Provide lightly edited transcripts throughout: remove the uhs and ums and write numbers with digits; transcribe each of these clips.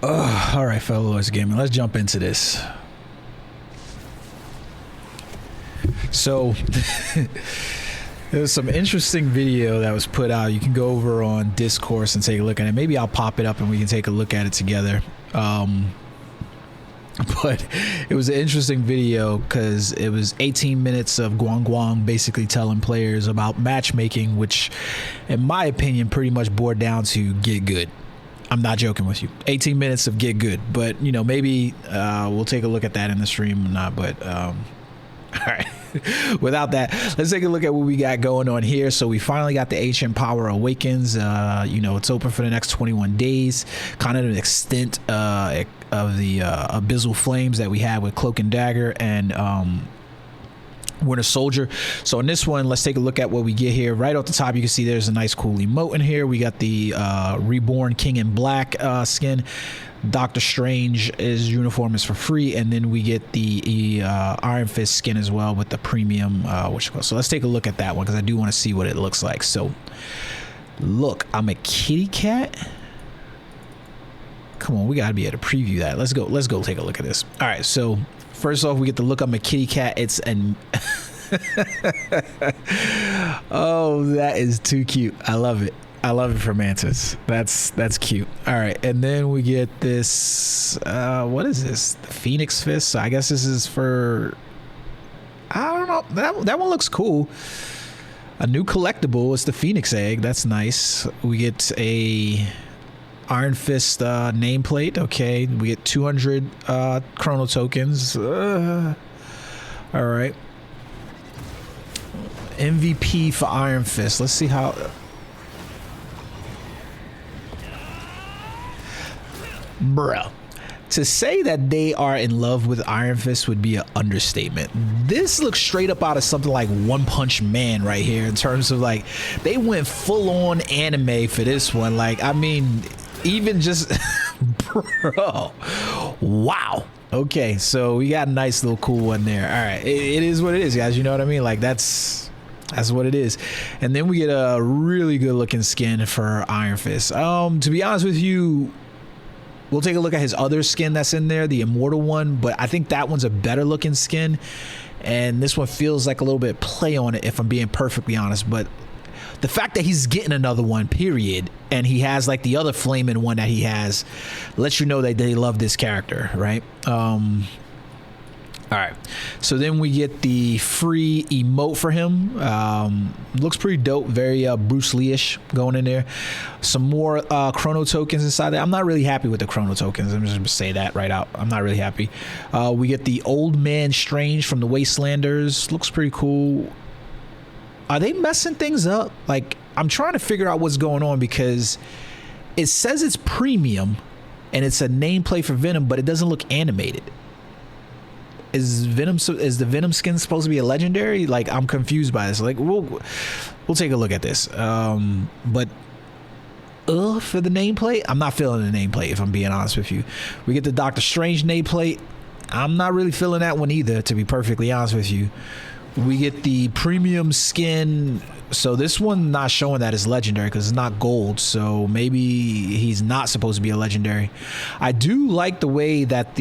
All right, fellow Lords Gaming, let's jump into this. So there was some interesting video that was put out. You can go over on Discourse and take a look at it. Maybe I'll pop it up and we can take a look at it together. But it was an interesting video because it was 18 minutes of Guang Guang basically telling players about matchmaking, which in my opinion pretty much boiled down to get good. I'm not joking with you. 18 minutes of get good, but you know, maybe we'll take a look at that in the stream or not, but all right. Without that, let's take a look at what we got going on here. So we finally got the Ancient Power Awakens. You know, it's open for the next 21 days, kind of an extent of the Abyssal Flames that we had with Cloak and Dagger and Winter Soldier. So in this one, let's take a look at what we get here. Right off the top, you can see there's a nice cool emote in here. We got the Reborn King in Black skin. Doctor Strange's uniform is for free, and then we get the Iron Fist skin as well with the premium so let's take a look at that one because I do want to see what it looks like. So look, I'm a kitty cat. Come on, we gotta be able to preview that. Let's go take a look at this. All right, so first off, we get to look. I'm a kitty cat. It's an oh, that is too cute. I love it. I love it for Mantis. That's cute. All right, and then we get this. What is this? The Phoenix Fist. So I guess this is for. I don't know. That one looks cool. A new collectible. It's the Phoenix Egg. That's nice. We get a Iron Fist nameplate. Okay, we get 200 Chrono tokens. All right. MVP for Iron Fist. Let's see how. Bruh, to say that they are in love with Iron Fist would be an understatement. This looks straight up out of something like One Punch Man right here in terms of like they went full on anime for this one. Like, I mean, even just bro, wow. Okay, so we got a nice little cool one there. All right, it is what it is, guys. You know what I mean? Like that's what it is. And then we get a really good looking skin for Iron Fist. To be honest with you, we'll take a look at his other skin that's in there, the Immortal one, but I think that one's a better looking skin. And this one feels like a little bit play on it, if I'm being perfectly honest. But the fact that he's getting another one, period, and he has like the other flaming one that he has, lets you know that they love this character, right? All right, so then we get the free emote for him. Looks pretty dope, very Bruce Lee-ish going in there. Some more Chrono tokens inside there. I'm not really happy with the Chrono tokens. I'm just gonna say that right out. I'm not really happy. We get the Old Man Strange from the Wastelanders. Looks pretty cool. Are they messing things up? Like, I'm trying to figure out what's going on because it says it's premium and it's a nameplate for Venom, but it doesn't look animated. Is the Venom skin supposed to be a legendary? Like, I'm confused by this. Like, we'll take a look at this. But for the nameplate, I'm not feeling the nameplate, if I'm being honest with you. We get the Doctor Strange nameplate. I'm not really feeling that one either, to be perfectly honest with you. We get the premium skin. So this one not showing that is legendary because it's not gold. So maybe he's not supposed to be a legendary. I do like the way that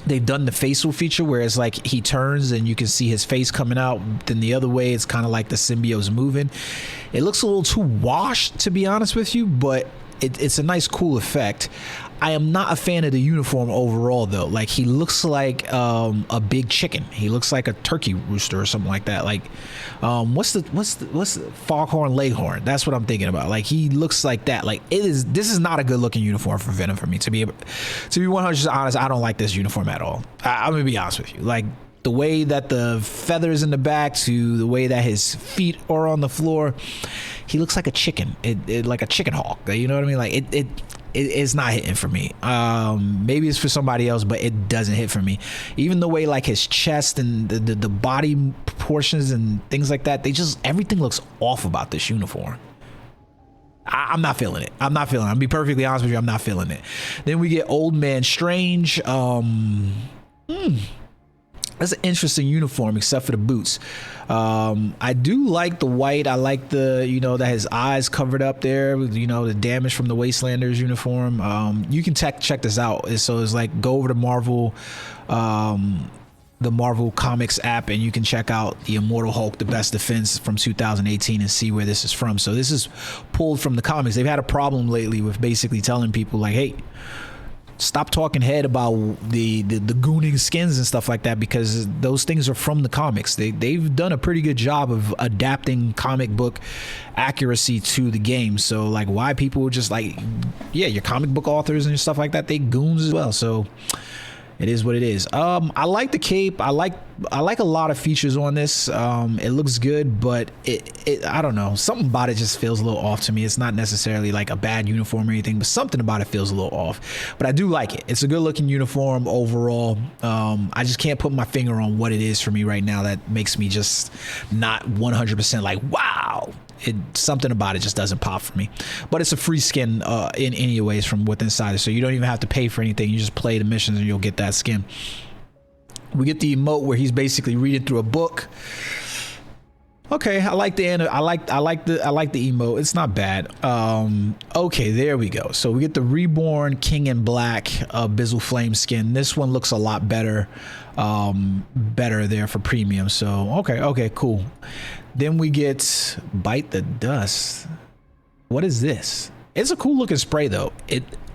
they've done the facial feature where it's like he turns and you can see his face coming out. Then the other way, it's kind of like the symbiote's moving. It looks a little too washed, to be honest with you, but it's a nice, cool effect. I am not a fan of the uniform overall, though. Like, he looks like a big chicken. He looks like a turkey rooster or something like that. Like, what's the Foghorn Leghorn? That's what I'm thinking about. Like, he looks like that. Like, this is not a good looking uniform for Venom for me. To be 100% honest, I don't like this uniform at all. I'm gonna be honest with you. Like, the way that the feathers in the back to the way that his feet are on the floor, he looks like a chicken. It like a chicken hawk. You know what I mean? Like, it's not hitting for me. Maybe it's for somebody else, but it doesn't hit for me. Even the way like his chest and the body proportions and things like that, everything looks off about this uniform. I'm not feeling it. I'm gonna be perfectly honest with you. I'm not feeling it. Then we get Old Man Strange. That's an interesting uniform, except for the boots. I do like the white. I like the, that his eyes covered up there with, the damage from the Wastelanders uniform. You can check this out. So it's like, go over to Marvel, the Marvel Comics app, and you can check out the Immortal Hulk, the Best Defense from 2018, and see where this is from. So this is pulled from the comics. They've had a problem lately with basically telling people like, hey, stop talking head about the gooning skins and stuff like that, because those things are from the comics. They've done a pretty good job of adapting comic book accuracy to the game. So like, why people just like, yeah, your comic book authors and stuff like that, they goons as well. So it is what it is. I like the cape. I like a lot of features on this. It looks good, but I don't know. Something about it just feels a little off to me. It's not necessarily like a bad uniform or anything, but something about it feels a little off. But I do like it. It's a good looking uniform overall. I just can't put my finger on what it is for me right now that makes me just not 100% like, wow. Something about it just doesn't pop for me. But it's a free skin in any ways from Within Insider, so you don't even have to pay for anything. You just play the missions and you'll get that skin. We get the emote where he's basically reading through a book. Okay, I like the emote. It's not bad. Okay, there we go. So we get the Reborn King in Black Abyssal Flame skin. This one looks a lot better. Better there for premium. So okay, cool. Then we get Bite the Dust. What is this? It's a cool looking spray though.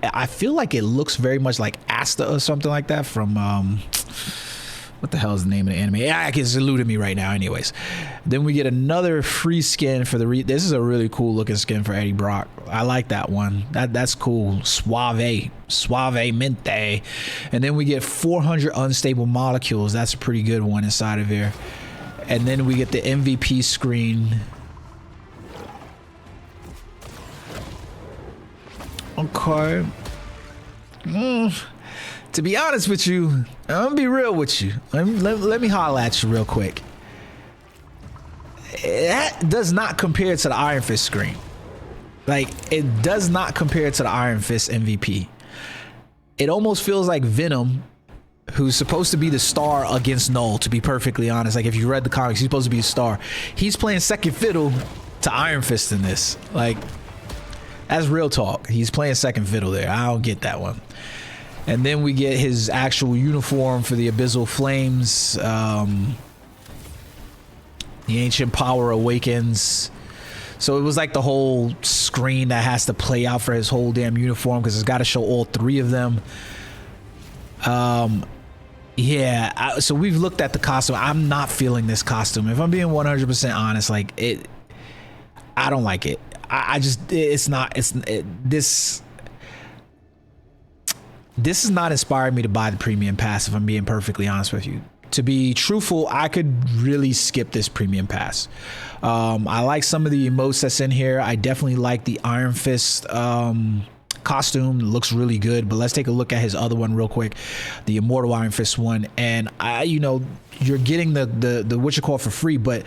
I feel like it looks very much like Asta or something like that from what the hell is the name of the anime? It's eluding me right now. Anyways, then we get another free skin for this is a really cool looking skin for Eddie Brock. I like that one. That's cool. Suave Mente. And then we get 400 unstable molecules. That's a pretty good one inside of here. And then we get the MVP screen. Okay. To be honest with you, I'm gonna be real with you. Let me holler at you real quick. That does not compare to the Iron Fist screen. Like, it does not compare to the Iron Fist MVP. It almost feels like Venom, who's supposed to be the star against Null, to be perfectly honest. Like, if you read the comics, he's supposed to be a star. He's playing second fiddle to Iron Fist in this. Like, that's real talk. He's playing second fiddle there. I don't get that one. And then we get his actual uniform for the Abyssal Flames. The Ancient Power Awakens. So it was like the whole screen that has to play out for his whole damn uniform, because it's got to show all three of them. Yeah, so we've looked at the costume. I'm not feeling this costume. If I'm being 100% honest, like I don't like it. This is not inspiring me to buy the premium pass, if I'm being perfectly honest with you. To be truthful, I could really skip this premium pass. I like some of the emotes that's in here. I definitely like the Iron Fist costume. It looks really good, but let's take a look at his other one real quick, the Immortal Iron Fist one. And you're getting the Witcher Core for free, but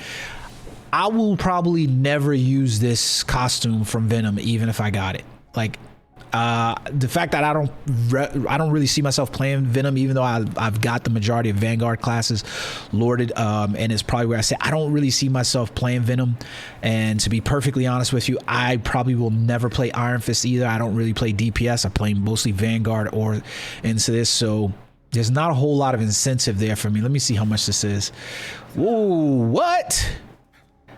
I will probably never use this costume from Venom, even if I got it. Like, the fact that I don't really see myself playing Venom, even though I've got the majority of Vanguard classes lorded, and it's probably where I say I don't really see myself playing Venom. And to be perfectly honest with you, I probably will never play Iron Fist either. I don't really play DPS. I play mostly Vanguard or into this, so there's not a whole lot of incentive there for me. Let me see how much this is. Whoa, what?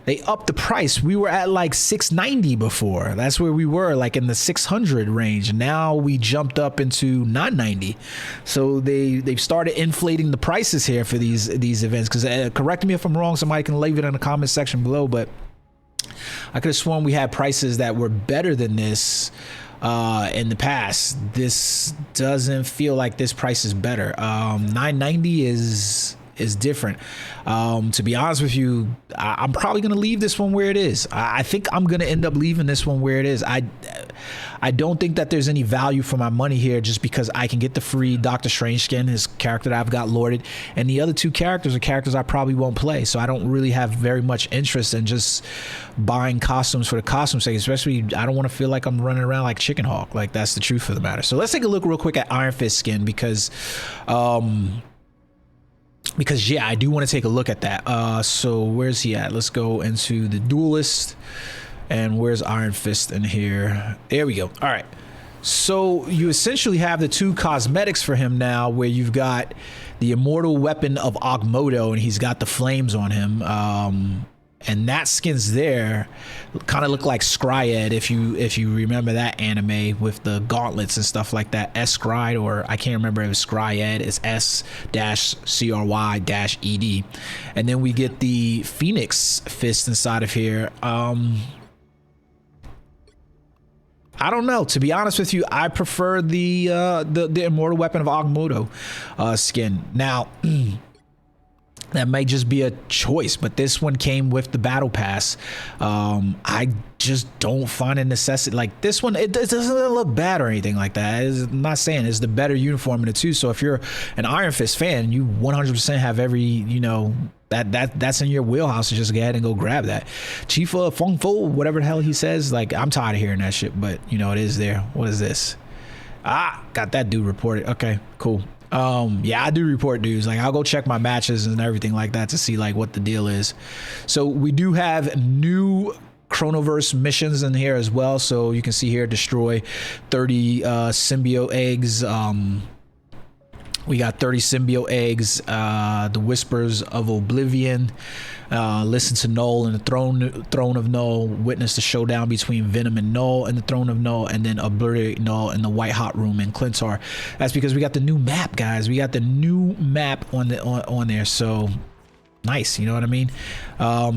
They upped the price. We were at like $690 before. That's where we were, like in the 600 range. Now we jumped up into $990. So they've started inflating the prices here for these events. Because correct me if I'm wrong. Somebody can leave it in the comment section below. But I could have sworn we had prices that were better than this in the past. This doesn't feel like this price is better. $990 is different. To be honest with you, I'm probably gonna leave this one where it is. I think I'm gonna end up leaving this one where it is. I don't think that there's any value for my money here, just because I can get the free Doctor Strange skin, his character that I've got lorded, and the other two characters are characters I probably won't play, so I don't really have very much interest in just buying costumes for the costume sake. Especially, I don't want to feel like I'm running around like Chicken Hawk. Like, that's the truth of the matter. So let's take a look real quick at Iron Fist skin, because because yeah, I do want to take a look at that. So where's he at? Let's go into the duelist, and where's Iron Fist in here? There we go. All right. So you essentially have the 2 cosmetics for him now, where you've got the immortal weapon of Agamotto, and he's got the flames on him. And that skin's there kind of look like Skryed, if you remember that anime with the gauntlets and stuff like that. Skryed, or I can't remember if it's Skryed. It's S-CRY-ED. And then we get the Phoenix Fist inside of here. I don't know. To be honest with you, I prefer the immortal weapon of Agamotto skin. Now, that might just be a choice, but this one came with the battle pass. I just don't find a necessity. Like this one, it doesn't look bad or anything like that. I'm not saying it's the better uniform in the 2. So if you're an Iron Fist fan, you 100% have every, you know, that's in your wheelhouse to just go ahead and go grab that. Chifa Feng Fu, whatever the hell he says. Like, I'm tired of hearing that shit, but you know, it is there. What is this? Got that dude reported. Okay, cool. Yeah, I do report dudes. Like, I'll go check my matches and everything like that to see like what the deal is. So we do have new Chronoverse missions in here as well. So you can see here, destroy 30 symbiote eggs. We got 30 symbiote eggs, the Whispers of Oblivion, listen to Null and the Throne of Null, witness the showdown between Venom and Null and the Throne of Null, and then obliterate Null in the White Hot Room in Clintar. That's because we got the new map, guys. We got the new map on there, so nice, you know what I mean?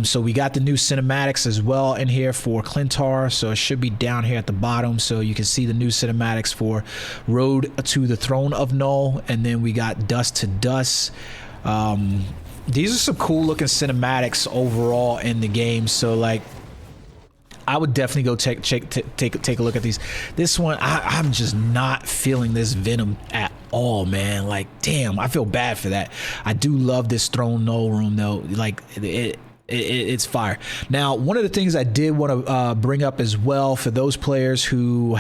So we got the new cinematics as well in here for Clintar, so it should be down here at the bottom, so you can see the new cinematics for Road to the Throne of Null, and then we got Dust to Dust. These are some cool looking cinematics overall in the game, so like I would definitely go take a look at these. This one, I'm just not feeling this Venom at all, man. Like, damn, I feel bad for that. I do love this Throne Null room though. Like, it's fire. Now, one of the things I did want to bring up as well for those players who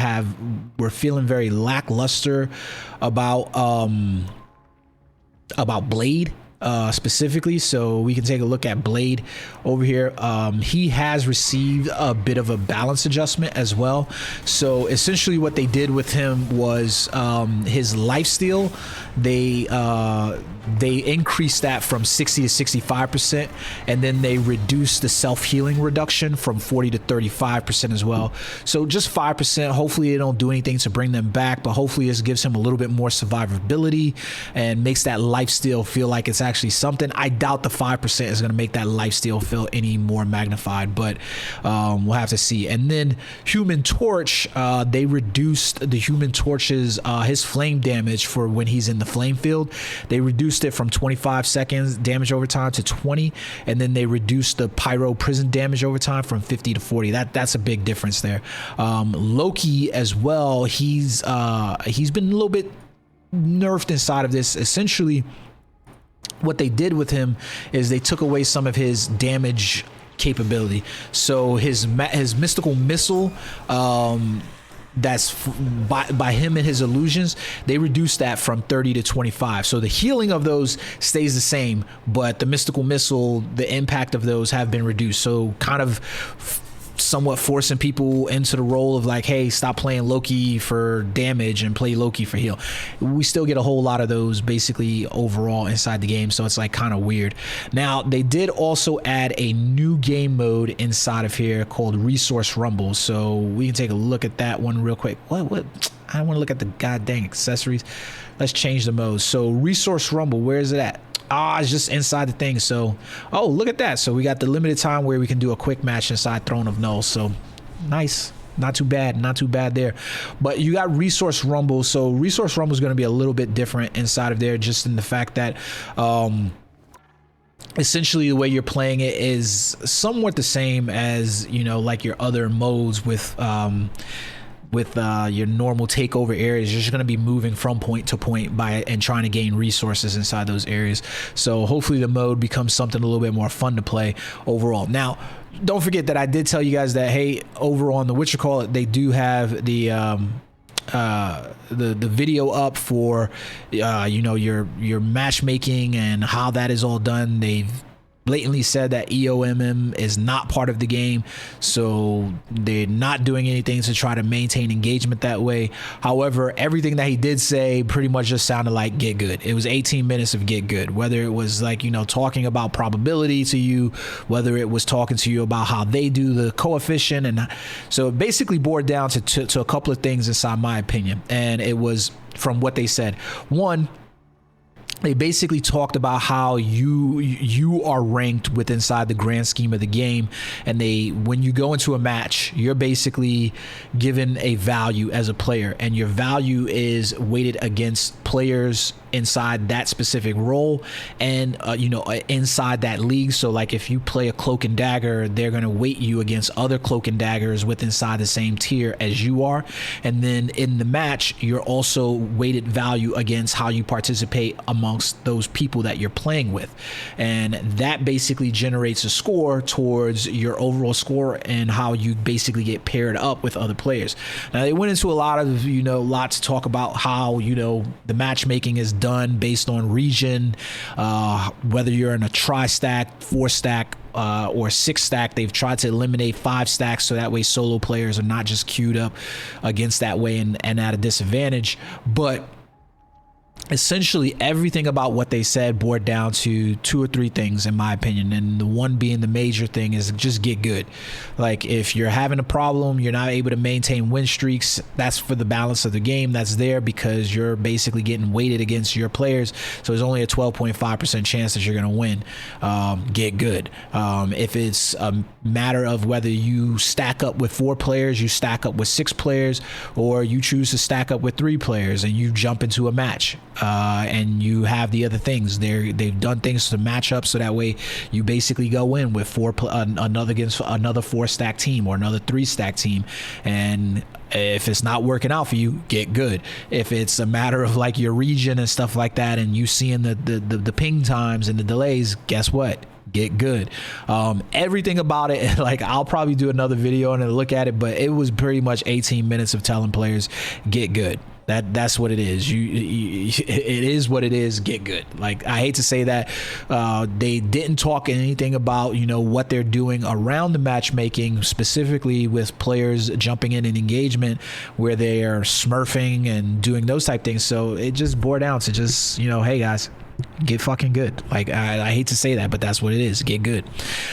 were feeling very lackluster about Blade. Specifically, so we can take a look at Blade over here. He has received a bit of a balance adjustment as well. So essentially what they did with him was his lifesteal, they increased that from 60 to 65%, and then they reduced the self-healing reduction from 40 to 35% as well. So just 5%. Hopefully they don't do anything to bring them back, but hopefully this gives him a little bit more survivability and makes that lifesteal feel like it's actually something. I doubt the 5% is going to make that lifesteal feel any more magnified, but we'll have to see. And then Human Torch, they reduced the Human Torch's his flame damage for when he's in the flame field. They reduced it from 25 seconds damage over time to 20, and then they reduced the Pyro prison damage over time from 50 to 40. That's a big difference there. Loki as well, he's been a little bit nerfed inside of this. Essentially what they did with him is they took away some of his damage capability. So his mystical missile, that's by him and his illusions, they reduced that from 30 to 25. So the healing of those stays the same, but the mystical missile, the impact of those have been reduced. So kind of somewhat forcing people into the role of like, hey, stop playing Loki for damage and play Loki for heal. We still get a whole lot of those basically overall inside the game, so it's like kind of weird. Now they did also add a new game mode inside of here called Resource Rumble, so we can take a look at that one real quick. What I don't want to look at the goddamn accessories. Let's change the mode. So Resource Rumble, where is it at? It's just inside the thing. So, oh, look at that. So we got the limited time where we can do a quick match inside Throne of Null. So nice. Not too bad. Not too bad there. But you got Resource Rumble. So Resource Rumble is going to be a little bit different inside of there, just in the fact that essentially the way you're playing it is somewhat the same as, you know, like your other modes with your normal takeover areas. You're just going to be moving from point to point and trying to gain resources inside those areas. So hopefully the mode becomes something a little bit more fun to play overall. Now, don't forget that I did tell you guys that, hey, over on the Witcher Call, they do have the the video up for you know, your matchmaking and how that is all done. They've blatantly said that EOMM is not part of the game, so they're not doing anything to try to maintain engagement that way. However, everything that he did say pretty much just sounded like get good. It was 18 minutes of get good, whether it was like, you know, talking about probability to you, whether it was talking to you about how they do the coefficient. And so it basically boiled down to a couple of things inside my opinion, and it was from what they said. One, they basically talked about how you are ranked with inside the grand scheme of the game, and when you go into a match, you're basically given a value as a player, and your value is weighted against players inside that specific role and you know, inside that league. So like if you play a cloak and dagger, they're going to weight you against other cloak and daggers with inside the same tier as you are, and then in the match you're also weighted value against how you participate amongst those people that you're playing with, and that basically generates a score towards your overall score and how you basically get paired up with other players. Now they went into a lot of, you know, lots to talk about how, you know, the matchmaking is done based on region, whether you're in a tri-stack, 4-stack, or 6-stack. They've tried to eliminate 5 stacks so that way solo players are not just queued up against that way and at a disadvantage. But essentially everything about what they said boiled down to 2 or 3 things in my opinion, and the one being the major thing is just get good. Like if you're having a problem, you're not able to maintain win streaks, that's for the balance of the game. That's there because you're basically getting weighted against your players, so there's only a 12.5% chance that you're going to win. Get good. If it's a matter of whether you stack up with 4 players, you stack up with 6 players, or you choose to stack up with 3 players and you jump into a match, and you have the other things. They've done things to match up so that way you basically go in with another against another 4-stack team or another 3-stack team, and if it's not working out for you, get good. If it's a matter of like your region and stuff like that, and you seeing the ping times and the delays, guess what? Get good. Everything about it, like I'll probably do another video and look at it, but it was pretty much 18 minutes of telling players get good. That's what it is. It is what it is. Get good. Like I hate to say that, they didn't talk anything about, you know, what they're doing around the matchmaking, specifically with players jumping in engagement where they are smurfing and doing those type things. So it just boiled down to just, you know, hey guys, get fucking good. Like I hate to say that, but that's what it is. Get good.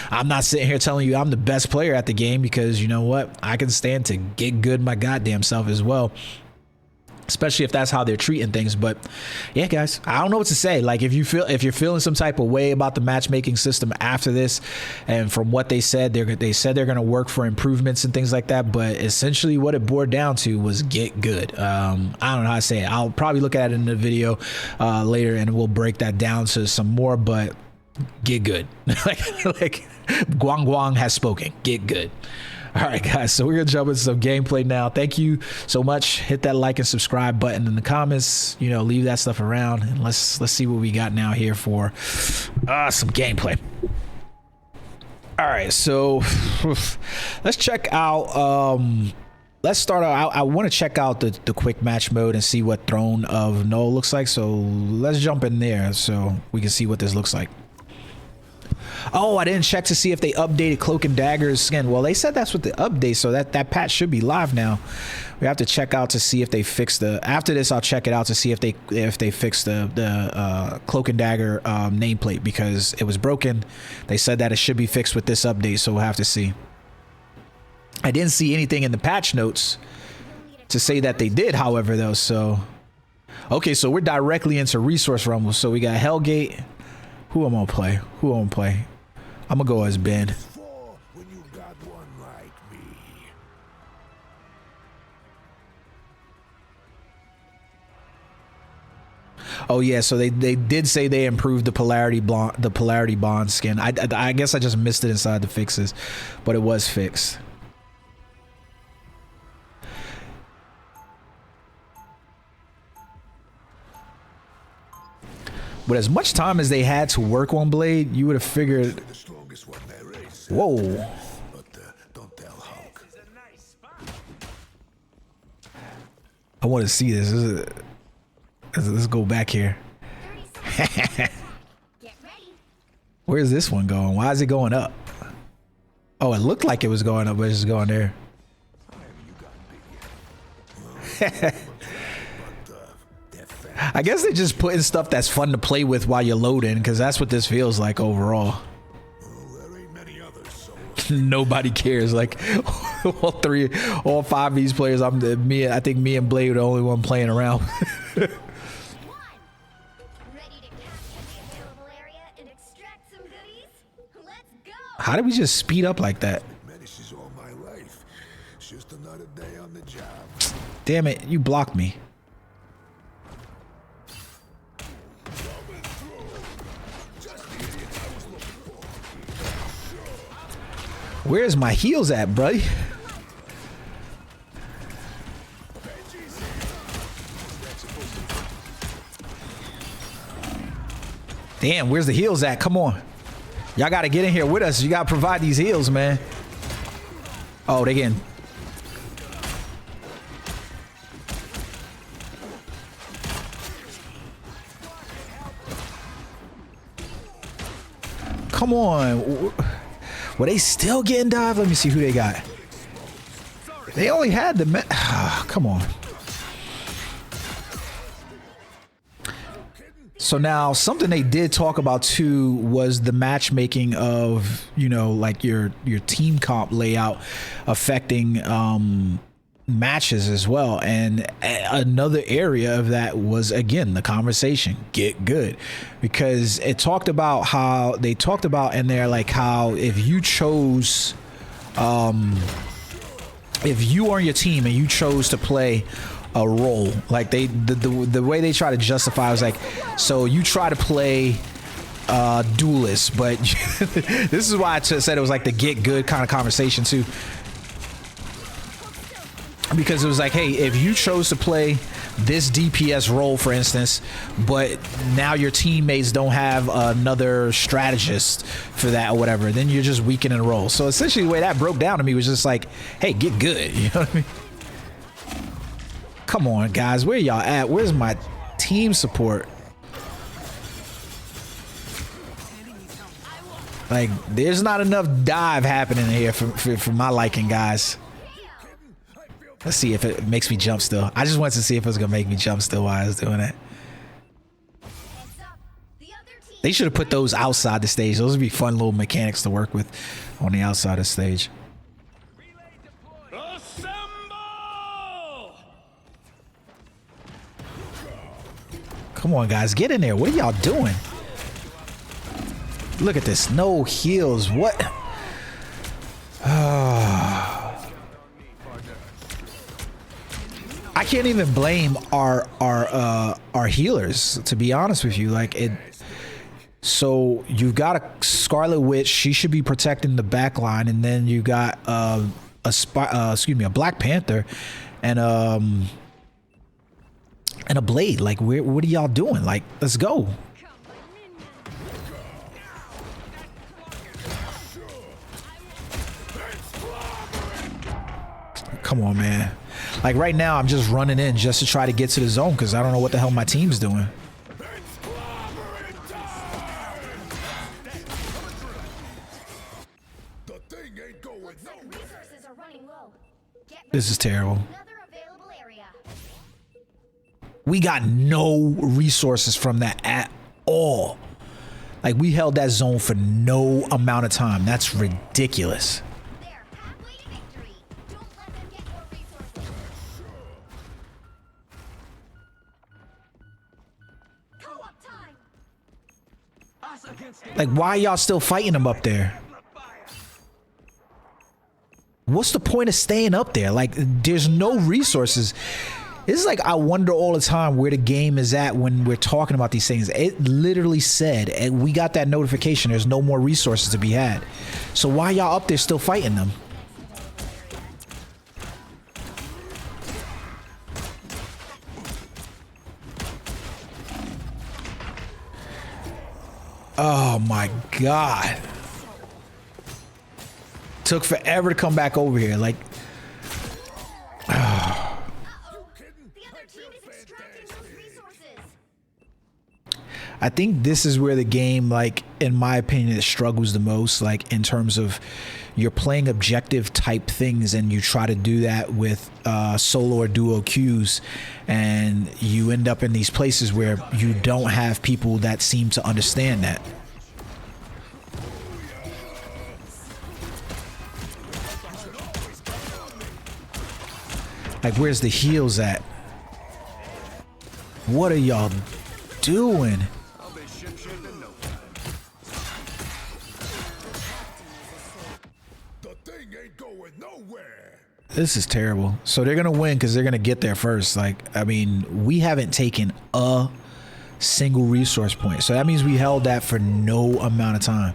I'm not sitting here telling you I'm the best player at the game, because you know what, I can stand to get good my goddamn self as well, especially if that's how they're treating things. But yeah guys, I don't know what to say. Like if you're feeling some type of way about the matchmaking system after this, and from what they said they're going to work for improvements and things like that, but essentially what it boiled down to was get good. I don't know how to say it. I'll probably look at it in the video later and we'll break that down to some more, but get good. like Guang Guang has spoken. Get good. All right, guys, so we're going to jump into some gameplay now. Thank you so much. Hit that like and subscribe button in the comments. You know, leave that stuff around, and let's see what we got now here for some gameplay. All right, so let's check out. Let's start out. I want to check out the quick match mode and see what Throne of Null looks like. So let's jump in there so we can see what this looks like. Oh, I didn't check to see if they updated Cloak and Dagger's skin. Well, they said that's what the update, so that patch should be live now. We have to check out to see if they fixed after this I'll check it out to see if they fixed the Cloak and Dagger nameplate, because it was broken. They said that it should be fixed with this update, so we'll have to see. I didn't see anything in the patch notes to say that they did, however, though. So okay, so we're directly into Resource Rumble. So we got Hellgate. Who I'm gonna play? I'm gonna go as Ben. Oh yeah, so they did say they improved the polarity bond skin. I guess I just missed it inside the fixes, but it was fixed. But as much time as they had to work on Blade, you would have figured. Whoa. I want to see this. Let's go back here. Where's this one going? Why is it going up? Oh, it looked like it was going up, but it's just going there. I guess they're just putting stuff that's fun to play with while you're loading, because that's what this feels like overall. Nobody cares. Like all five of these players, I think me and Blade are the only one playing around. How did we just speed up like that? Damn it, you blocked me. Where's my heals at, buddy? Damn, where's the heals at? Come on. Y'all got to get in here with us. You got to provide these heals, man. Oh, they getting... Come on. Were they still getting dived? Let me see who they got. They only had the... come on. So now something they did talk about too was the matchmaking of, you know, like your team comp layout affecting matches as well. And another area of that was, again, the conversation, get good, because it talked about how they talked about in there, like how if you chose, if you are on your team and you chose to play a role, like the way they try to justify was like, so you try to play duelist, but this is why I said it was like the get good kind of conversation too, because it was like, hey, if you chose to play this DPS role, for instance, but now your teammates don't have another strategist for that or whatever, then you're just weakening the role. So essentially the way that broke down to me was just like, hey, get good, you know what I mean? Come on, guys, where y'all at? Where's my team support? Like, there's not enough dive happening here for my liking, guys. Let's see if it makes me jump still. I just wanted to see if it was gonna make me jump still while I was doing it. They should have put those outside the stage. Those would be fun little mechanics to work with on the outside of the stage. Come on, guys, get in there. What are y'all doing? Look at this. No heals. What? I can't even blame our healers, to be honest with you. Like it. So you've got a Scarlet Witch. She should be protecting the back line, and then you got a Black Panther, and a Blade. Like, what are y'all doing? Like, let's go. Come on, man. Like right now, I'm just running in just to try to get to the zone because I don't know what the hell my team's doing. This is terrible. We got no resources from that at all. Like, we held that zone for no amount of time. That's ridiculous. Like, why are y'all still fighting them up there? What's the point of staying up there? Like, there's no resources. It's like, I wonder all the time where the game is at when we're talking about these things. It literally said, and we got that notification, there's no more resources to be had. So why y'all up there still fighting them? Oh my God. Took forever to come back over here. Like, I think this is where the game, like, in my opinion, it struggles the most, like, in terms of you're playing objective type things and you try to do that with solo or duo queues, and you end up in these places where you don't have people that seem to understand that. Like, where's the heals at? What are y'all doing? This is terrible. So they're gonna win because they're gonna get there first. Like, I mean, we haven't taken a single resource point, so that means we held that for no amount of time.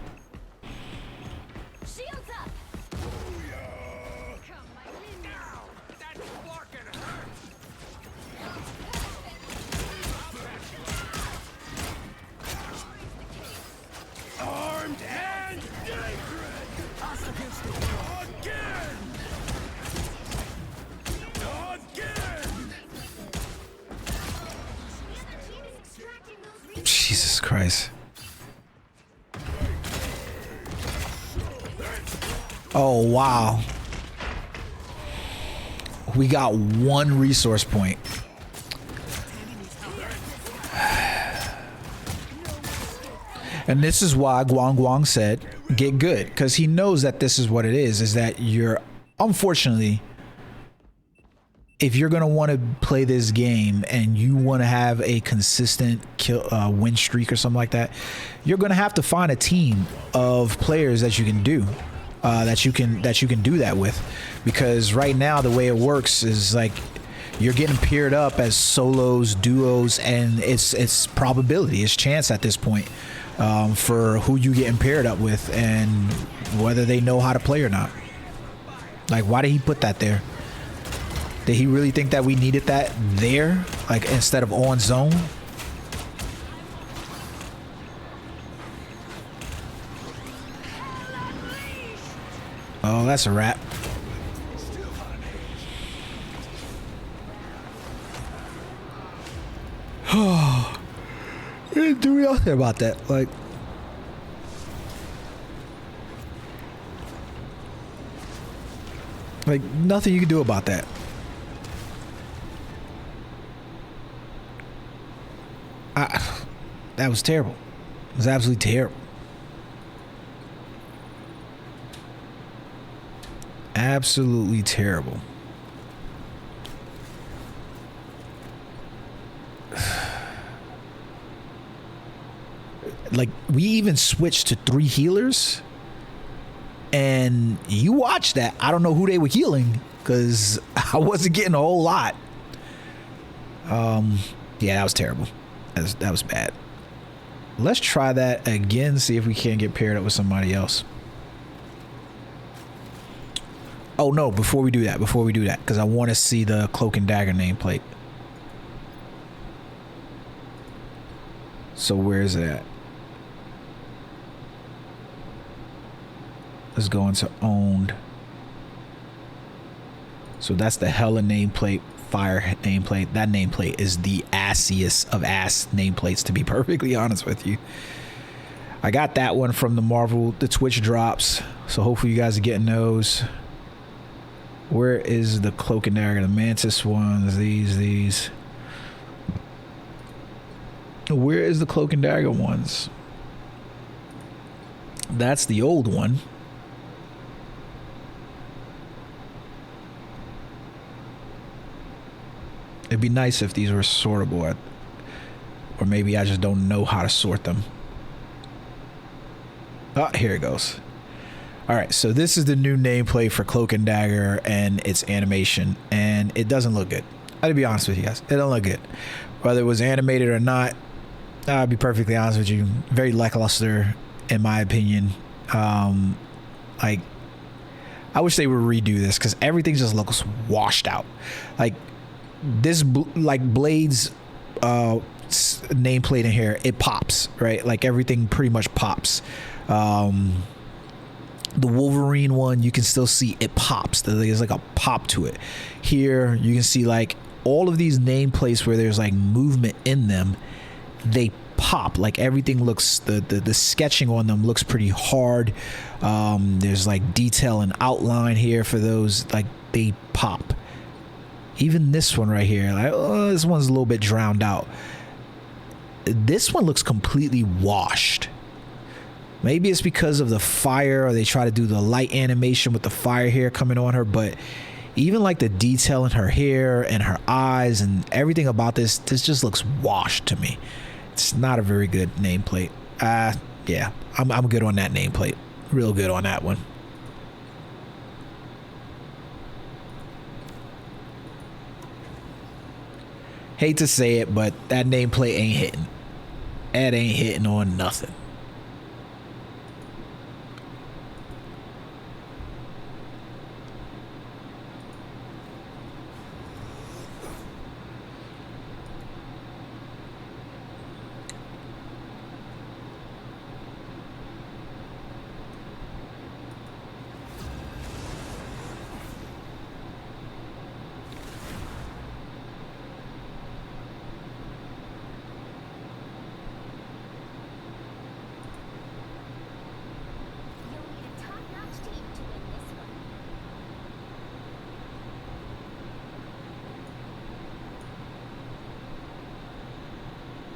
Jesus Christ. Oh, wow. We got one resource point. And this is why Guang Guang said, get good. Because he knows that this is what it is that you're, unfortunately, if you're going to want to play this game and you want to have a consistent win streak or something like that, you're going to have to find a team of players that you can do that you can do that with, because right now the way it works is like you're getting paired up as solos, duos, and it's probability, it's chance at this point for who you getting paired up with and whether they know how to play or not. Like, why did he put that there? Did he really think that we needed that there, like, instead of on zone? Oh, that's a wrap. Oh, we didn't do nothing about that. Like nothing you can do about that. That was terrible. It was absolutely terrible. Absolutely terrible. Like, we even switched to 3 healers, and you watch that. I don't know who they were healing because I wasn't getting a whole lot. Yeah, that was terrible. That was bad. Let's try that again, see if we can't get paired up with somebody else. Oh no, before we do that, because I want to see the Cloak and Dagger nameplate. So where is it at? Let's go into owned. So that's the Hella nameplate, Fire nameplate. That nameplate is the assiest of ass nameplates, to be perfectly honest with you. I got that one from the Twitch drops, so hopefully you guys are getting those. Where is the Cloak and Dagger? The Mantis ones, these. Where is the Cloak and Dagger ones? That's the old one. It'd be nice if these were sortable, or maybe I just don't know how to sort them. Oh, here it goes. All right, so this is the new nameplate for Cloak and Dagger and its animation, and it doesn't look good. I'll be honest with you guys, it don't look good. Whether it was animated or not, I'll be perfectly honest with you, very lackluster in my opinion. Like, I wish they would redo this because everything just looks washed out. Like this, like Blade's nameplate in here, it pops, right? Like everything pretty much pops. The Wolverine one, you can still see it pops. There's like a pop to it. Here you can see like all of these nameplates where there's like movement in them, they pop. Like everything looks, the sketching on them looks pretty hard. There's like detail and outline here for those, like they pop. Even this one right here, like, oh, this one's a little bit drowned out. This one looks completely washed. Maybe it's because of the fire, or they try to do the light animation with the fire here coming on her, but even like the detail in her hair and her eyes and everything about this just looks washed to me. It's not a very good nameplate. Yeah, I'm good on that nameplate. Real good on that one. Hate to say it, but that nameplate ain't hitting. That ain't hitting on nothing.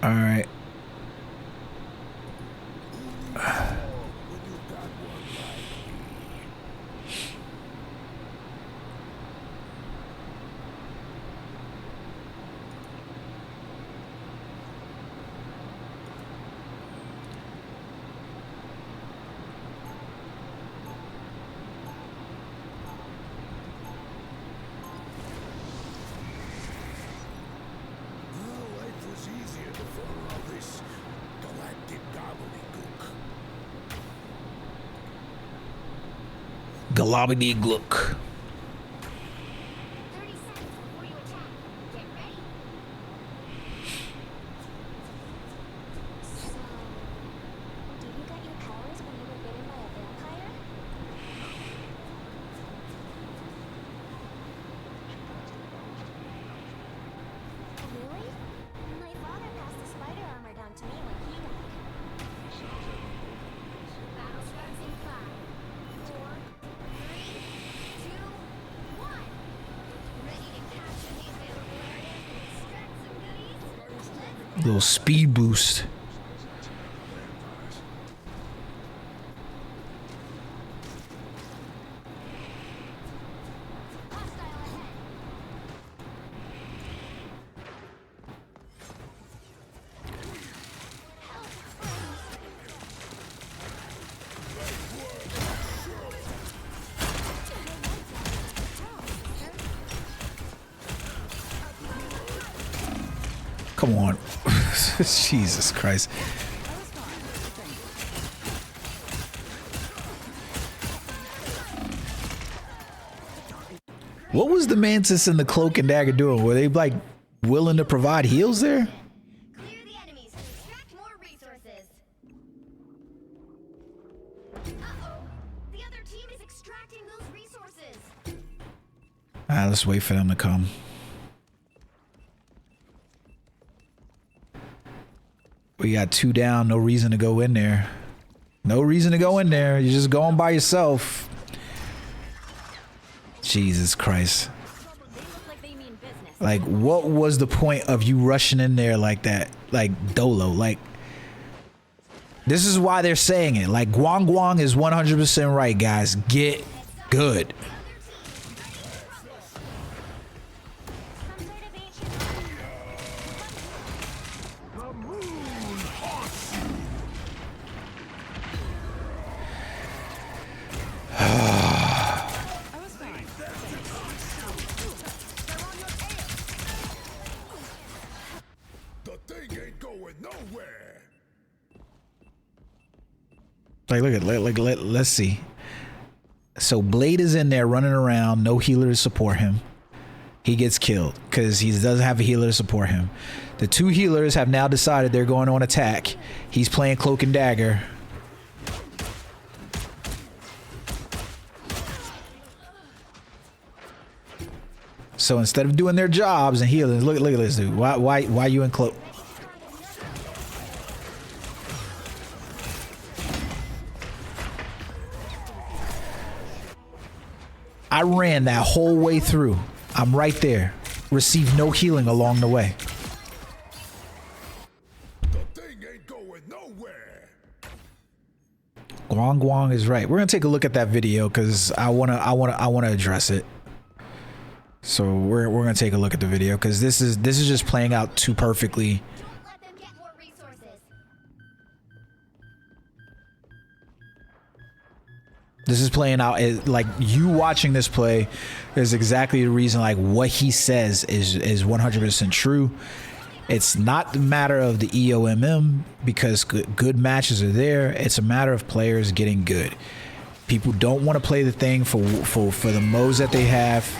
All right. Galabadi Glook. Little speed boost. Come on. Jesus Christ. What was the Mantis and the Cloak and Dagger doing? Were they like willing to provide heals there? Clear the enemies to extract more resources. Uh-oh. The other team is extracting those resources. Let's wait for them to come. We got 2 down. No reason to go in there. No reason to go in there. You're just going by yourself. Jesus Christ. Like, what was the point of you rushing in there like that? Like, Dolo. Like, this is why they're saying it. Like, Guang Guang is 100% right, guys. Get good. Like, look at, let's see. So Blade is in there running around, no healer to support him. He gets killed because he doesn't have a healer to support him. The 2 healers have now decided they're going on attack. He's playing Cloak and Dagger. So instead of doing their jobs and healing, look at this dude. Why you in cloak? I ran that whole way through. I'm right there. Received no healing along the way. The thing ain't going nowhere. Guang is right. We're gonna take a look at that video because I wanna address it. So we're gonna take a look at the video because this is just playing out too perfectly. Don't let them get more resources. This is playing out like you watching this play is exactly the reason. Like what he says is 100% true. It's not the matter of the EOMM because good matches are there. It's a matter of players getting good. People don't want to play the thing for the modes that they have.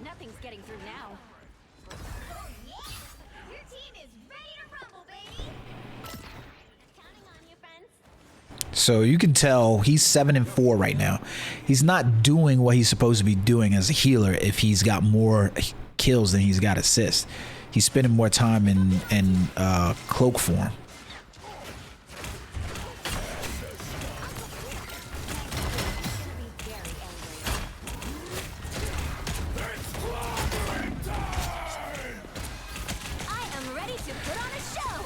Nothing's getting through now. Your team is ready to rumble, baby. Counting on you, friends. So you can tell he's 7-4 right now. He's not doing what he's supposed to be doing as a healer if he's got more kills than he's got assists. He's spending more time in cloak form. I am ready to put on a show.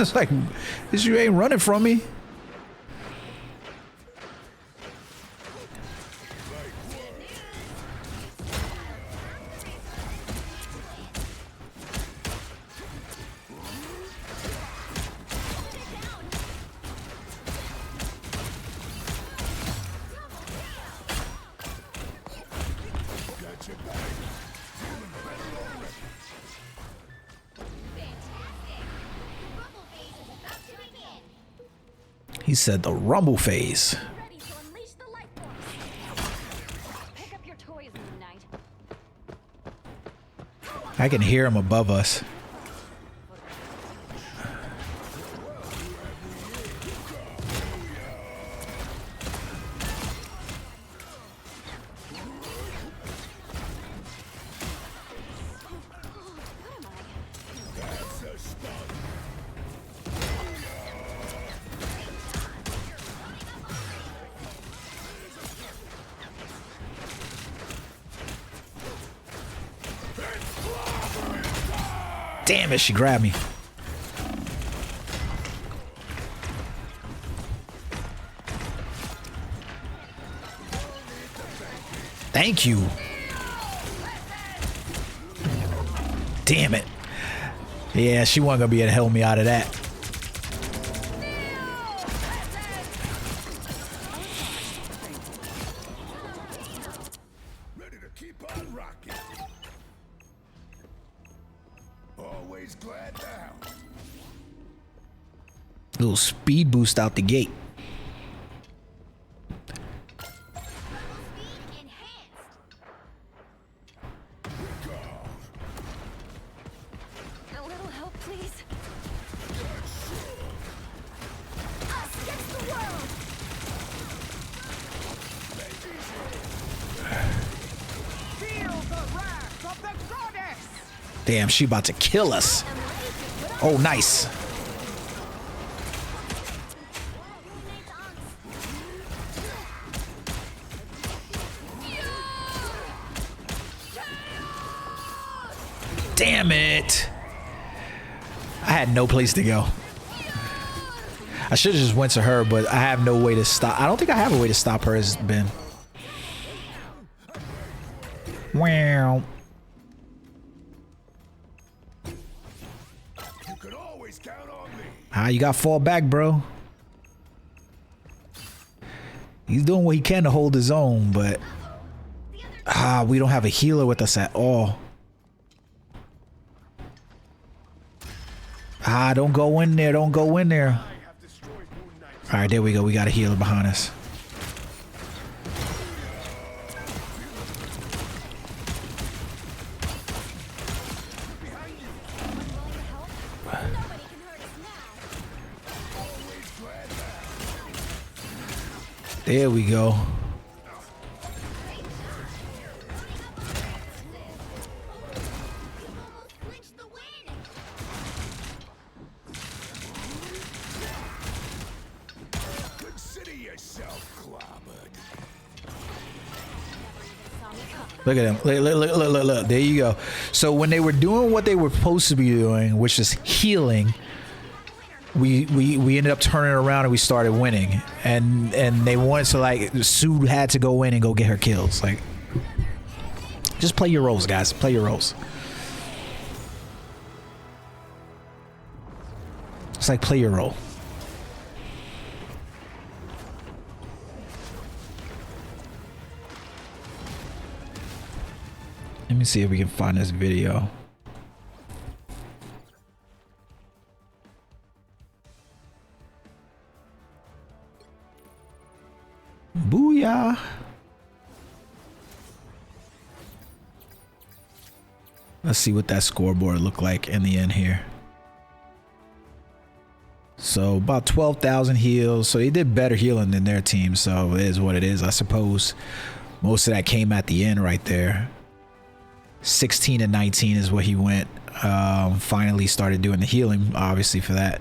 It's like, this you ain't running from me. He said the rumble phase. Ready to unleash the light force. Pick up your toys, Moon Knight. I can hear him above us. Damn it, she grabbed me. Thank you. Damn it. Yeah, she wasn't gonna be able to help me out of that. Ready to keep on rocking. Always glad now. Little speed boost out the gate. Speed enhanced. A little help, please. Us against the world. Feel the wrath of the goddess! Damn, she about to kill us. I'm ready to put on Oh, nice. Moon Knight's on. Damn it. I had no place to go. I should have just went to her, but I have no way to stop. I don't think I have a way to stop her, as Ben. Wow. You can always count on me. You got to fall back, bro. He's doing what he can to hold his own, but we don't have a healer with us at all. Don't go in there. Don't go in there. All right, there we go. We got a healer behind us. There we go. Consider yourself clobbered. Look at him. Look. There you go. So when they were doing what they were supposed to be doing, which is healing, we ended up turning around and we started winning. And they wanted to, like, Sue had to go in and go get her kills. Like, just play your roles, guys. Play your roles. It's like play your role. Let me see if we can find this video. Booyah. Let's see what that scoreboard looked like in the end here. So about 12,000 heals. So they did better healing than their team. So it is what it is, I suppose. Most of that came at the end right there. 16 and 19 is what he went. Finally started doing the healing, obviously, for that.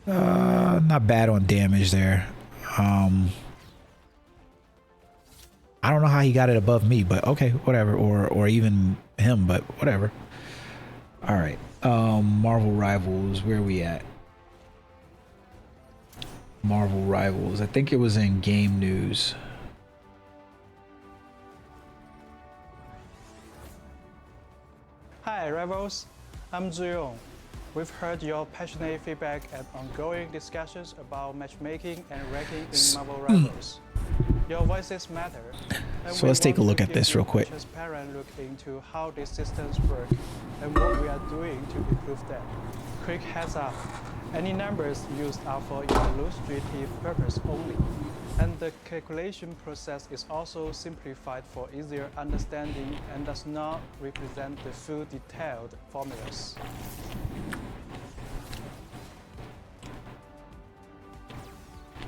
Not bad on damage there. I don't know how he got it above me, but okay, whatever. Or even him, but whatever. All right. Marvel Rivals, where are we at? Marvel Rivals. I think it was in Game News. Hi Rivals, I'm Zuyong. We've heard your passionate feedback and ongoing discussions about matchmaking and ranking in Marvel Rivals. Your voices matter. And So let's take a look at this real quick. Transparent look into how these systems work and what we are doing to improve them. Quick heads up, any numbers used are for illustrative purpose only. And the calculation process is also simplified for easier understanding and does not represent the full detailed formulas.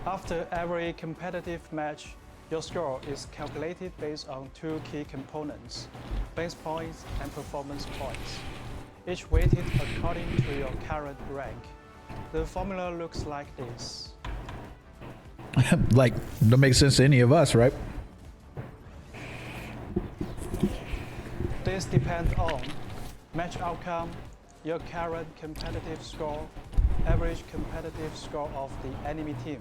After every competitive match, your score is calculated based on two key components, base points and performance points, each weighted according to your current rank. The formula looks like this. Like, don't make sense to any of us, right? This depends on match outcome, your current competitive score, average competitive score of the enemy team.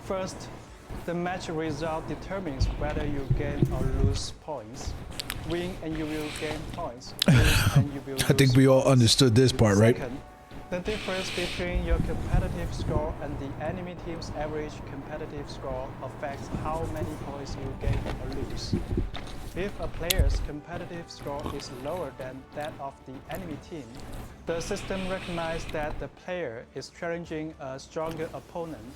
First, the match result determines whether you gain or lose points. Win and you will gain points. Lose and you will lose I think we all points. understood this part, right? Second, the difference between your competitive score and the enemy team's average competitive score affects how many points you gain or lose. If a player's competitive score is lower than that of the enemy team, the system recognizes that the player is challenging a stronger opponent.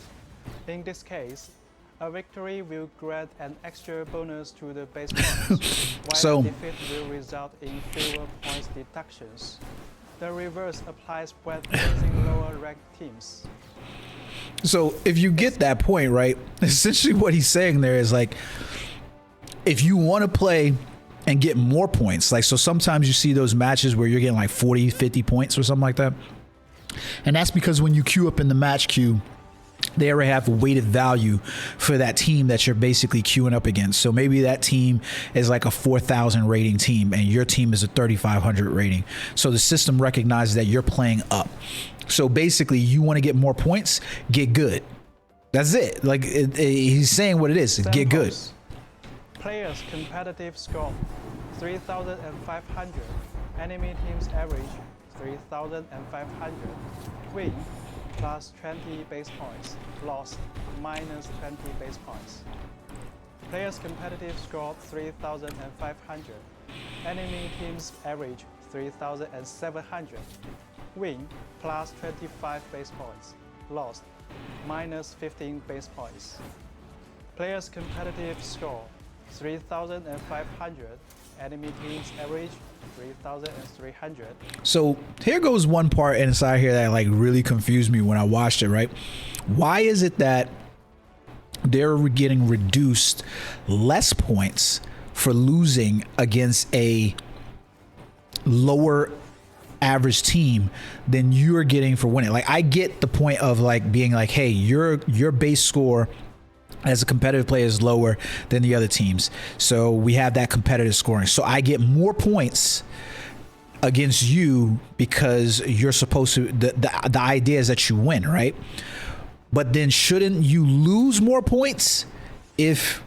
In this case, a victory will grant an extra bonus to the base points, while So- a defeat will result in fewer points deductions. The reverse applies when facing lower ranked teams. So if you get that point, right, essentially what he's saying there is like, if you want to play and get more points, like, so sometimes you see those matches where you're getting like 40, 50 points or something like that. And that's because when you queue up in the match queue, they already have a weighted value for that team that you're basically queuing up against. So maybe that team is like a 4,000 rating team and your team is a 3,500 rating. So the system recognizes that you're playing up. So basically you want to get more points, get good. That's it. Like he's saying what it is, get good. Examples. Player's competitive score. 3,500. Enemy teams average 3,500. Win plus 20 base points. Lost minus 20 base points. Players competitive score 3,500. Enemy teams average 3,700. Win plus 25 base points. Lost minus 15 base points. Players competitive score 3,500. Enemy teams average 3,300. So here goes one part inside here that like really confused me when I watched it, right? Why is it that they're getting reduced less points for losing against a lower average team than you're getting for winning? Like, I get the point of like being like, hey, your base score as a competitive player is lower than the other teams, so we have that competitive scoring, so I get more points against you because you're supposed to, the idea is that you win, right? But then shouldn't you lose more points? If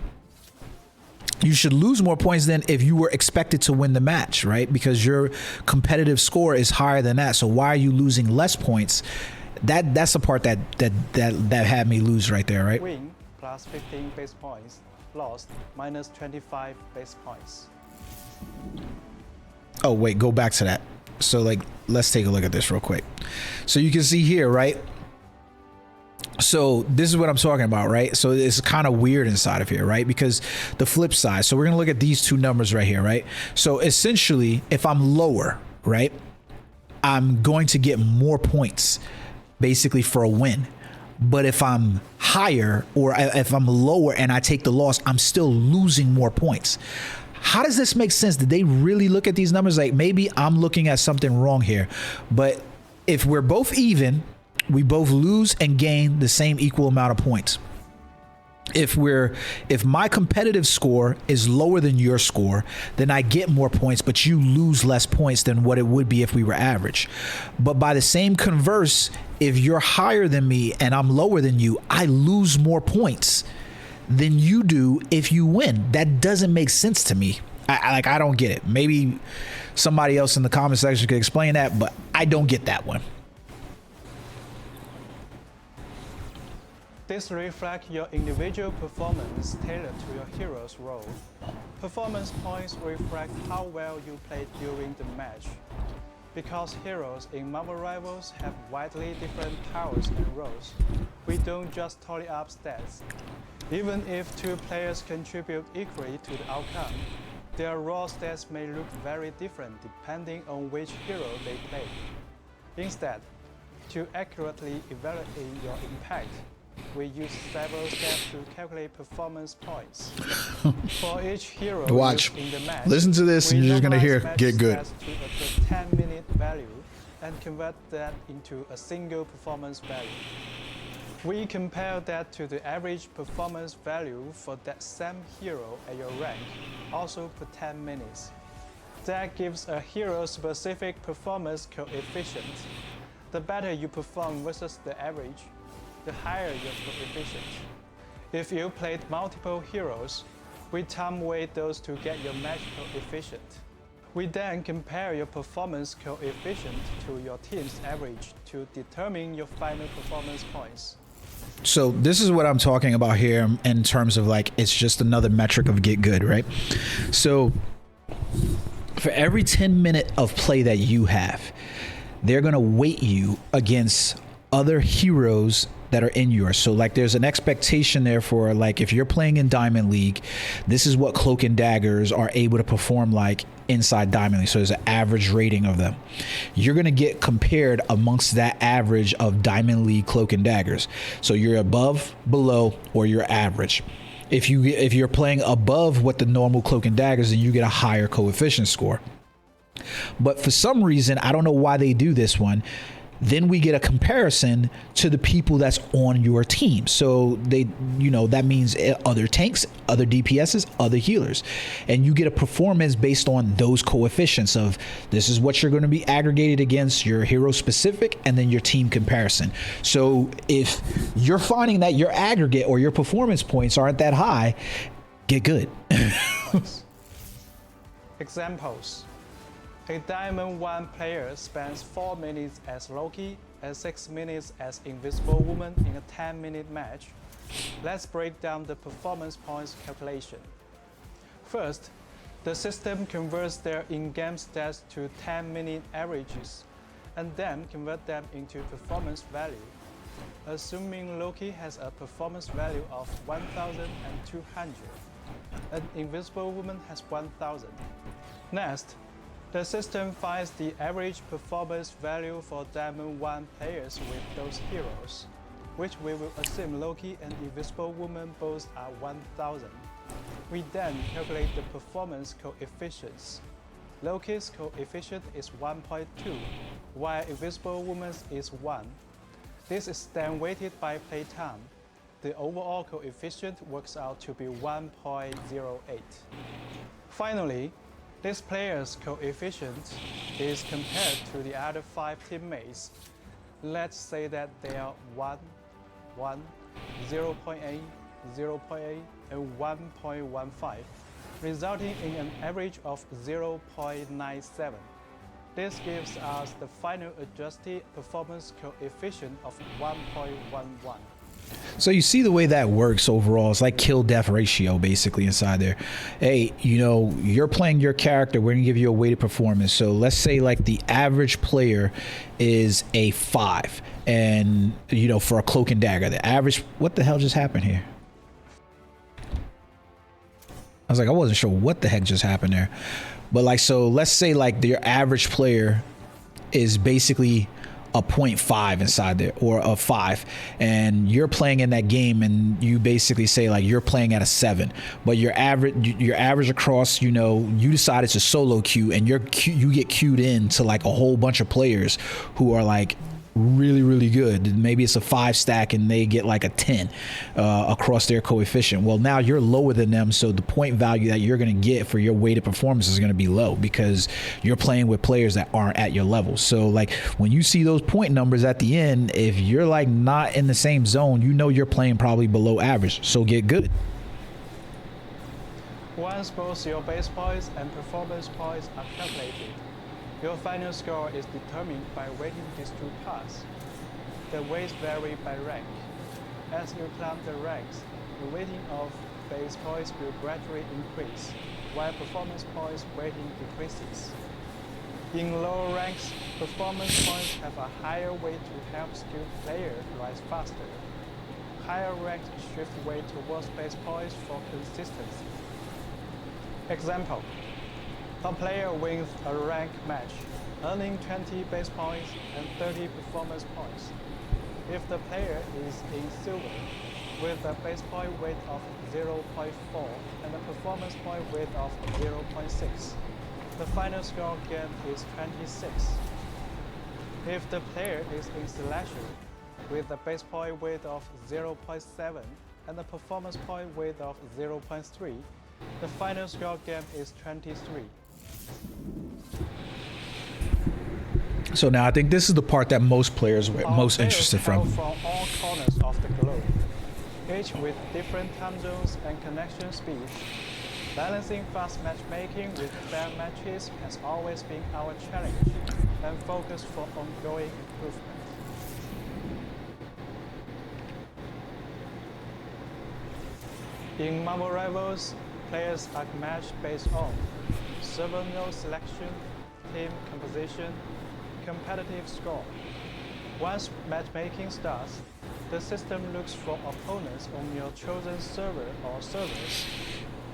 you should lose more points than if you were expected to win the match, right? Because your competitive score is higher than that. So why are you losing less points? That's the part that had me lose right there, right? Win plus 15 base points. Lost minus 25 base points. Oh wait, go back to that. So like, let's take a look at this real quick. So you can see here, right? So this is what I'm talking about, right? So it's kind of weird inside of here, right? Because the flip side, so we're gonna look at these two numbers right here, right? So essentially, if I'm lower, right, I'm going to get more points basically for a win. But if I'm higher, or if I'm lower and I take the loss, I'm still losing more points. How does this make sense? Did they really look at these numbers? Like, maybe I'm looking at something wrong here, but if we're both even, we both lose and gain the same equal amount of points. If my competitive score is lower than your score, then I get more points, but you lose less points than what it would be if we were average. But by the same converse, if you're higher than me and I'm lower than you, I lose more points than you do if you win. That doesn't make sense to me. I don't get it. Maybe somebody else in the comment section could explain that, but I don't get that one. This reflects your individual performance tailored to your hero's role. Performance points reflect how well you played during the match. Because heroes in Marvel Rivals have widely different powers and roles, we don't just tally up stats. Even if two players contribute equally to the outcome, their raw stats may look very different depending on which hero they play. Instead, to accurately evaluate your impact, we use several steps to calculate performance points. For each hero Watch. used in the match, Listen to this and you're just gonna hear, match get good. stats to a 10-minute value and convert that into a single performance value. We compare that to the average performance value for that same hero at your rank, also for 10 minutes. That gives a hero-specific performance coefficient. The better you perform versus the average, the higher your coefficient. If you played multiple heroes, we time weight those to get your match coefficient. We then compare your performance coefficient to your team's average to determine your final performance points. So this is what I'm talking about here in terms of like, it's just another metric of get good, right? So for every 10 minute of play that you have, they're gonna weight you against other heroes that are in yours. So like there's an expectation there for like, if you're playing in Diamond League, this is what Cloak and Daggers are able to perform like inside Diamond League. So there's an average rating of them. You're going to get compared amongst that average of Diamond League Cloak and Daggers. So you're above, below, or you're average. If you're playing above what the normal Cloak and Daggers, then you get a higher coefficient score. But for some reason, I don't know why they do this one, then we get a comparison to the people that's on your team. So they, you know, that means other tanks, other DPSs, other healers, and you get a performance based on those coefficients of this is what you're going to be aggregated against your hero specific and then your team comparison. So if you're finding that your aggregate or your performance points aren't that high, get good. Examples. A Diamond 1 player spends 4 minutes as Loki and 6 minutes as Invisible Woman in a 10-minute match. Let's break down the performance points calculation. First, the system converts their in-game stats to 10-minute averages and then convert them into performance value. Assuming Loki has a performance value of 1,200 and Invisible Woman has 1,000. Next, the system finds the average performance value for Diamond 1 players with those heroes, which we will assume Loki and Invisible Woman both are 1,000. We then calculate the performance coefficients. Loki's coefficient is 1.2, while Invisible Woman's is 1. This is then weighted by playtime. The overall coefficient works out to be 1.08. Finally, this player's coefficient is compared to the other 5 teammates. Let's say that they are 1, 1, 0.8, 0.8, and 1.15, resulting in an average of 0.97. This gives us the final adjusted performance coefficient of 1.11. So you see the way that works overall. It's like kill-death ratio basically inside there. Hey, you know, you're playing your character. We're going to give you a weighted performance. So let's say like the average player is a 5. And, you know, for a Cloak and Dagger, the average... What the hell just happened here? I was like, I wasn't sure what the heck just happened there. But like, so let's say like your average player is basically a 0.5 inside there, or a 5, and you're playing in that game and you basically say like you're playing at a 7, but your average across, you know, you decided to solo queue and you get queued in to like a whole bunch of players who are like really good. Maybe it's a 5 stack and they get like a 10 across their coefficient. Well, now you're lower than them, so the point value that you're going to get for your weighted performance is going to be low because you're playing with players that aren't at your level. So like when you see those point numbers at the end, if you're like not in the same zone, you know you're playing probably below average, so get good. Once both your base points and performance points are calculated, your final score is determined by weighting these two parts. The weights vary by rank. As you climb the ranks, the weighting of base points will gradually increase, while performance points weighting decreases. In lower ranks, performance points have a higher weight to help skilled players rise faster. Higher ranks shift weight towards base points for consistency. Example. A player wins a rank match, earning 20 base points and 30 performance points. If the player is in silver, with a base point weight of 0.4 and a performance point weight of 0.6, the final score gained is 26. If the player is in Celestial, with a base point weight of 0.7 and a performance point weight of 0.3, the final score gained is 23. So now I think this is the part that most players were most interested from. From all corners of the globe, each with different time zones and connection speeds. Balancing fast matchmaking with fair matches has always been our challenge and focus for ongoing improvement. In Marvel Rivals, players are matched based on server node selection, team composition, competitive score. Once matchmaking starts, the system looks for opponents on your chosen server or servers.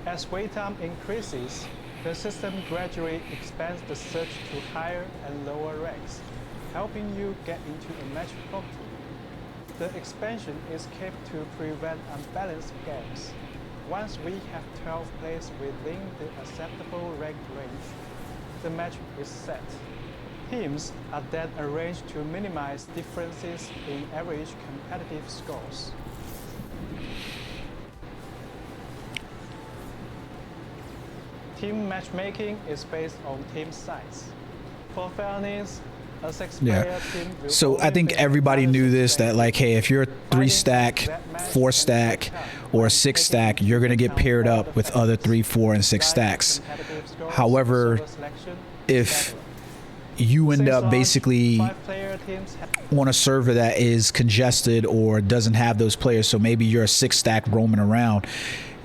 As wait time increases, the system gradually expands the search to higher and lower ranks, helping you get into a match promptly. The expansion is kept to prevent unbalanced games. Once we have 12 players within the acceptable rank range, the match is set. Teams are then arranged to minimize differences in average competitive scores. Team matchmaking is based on team size. For fairness, a 6-player team will So I think everybody knew this, that like, hey, if you're a 3 stack, 4 stack, or a 6 stack, you're gonna get paired up with other 3, 4, and 6 stacks. However, server selection if better. you end Since up launch, basically 5-player teams have on a server that is congested or doesn't have those players, so maybe you're a 6-stack roaming around,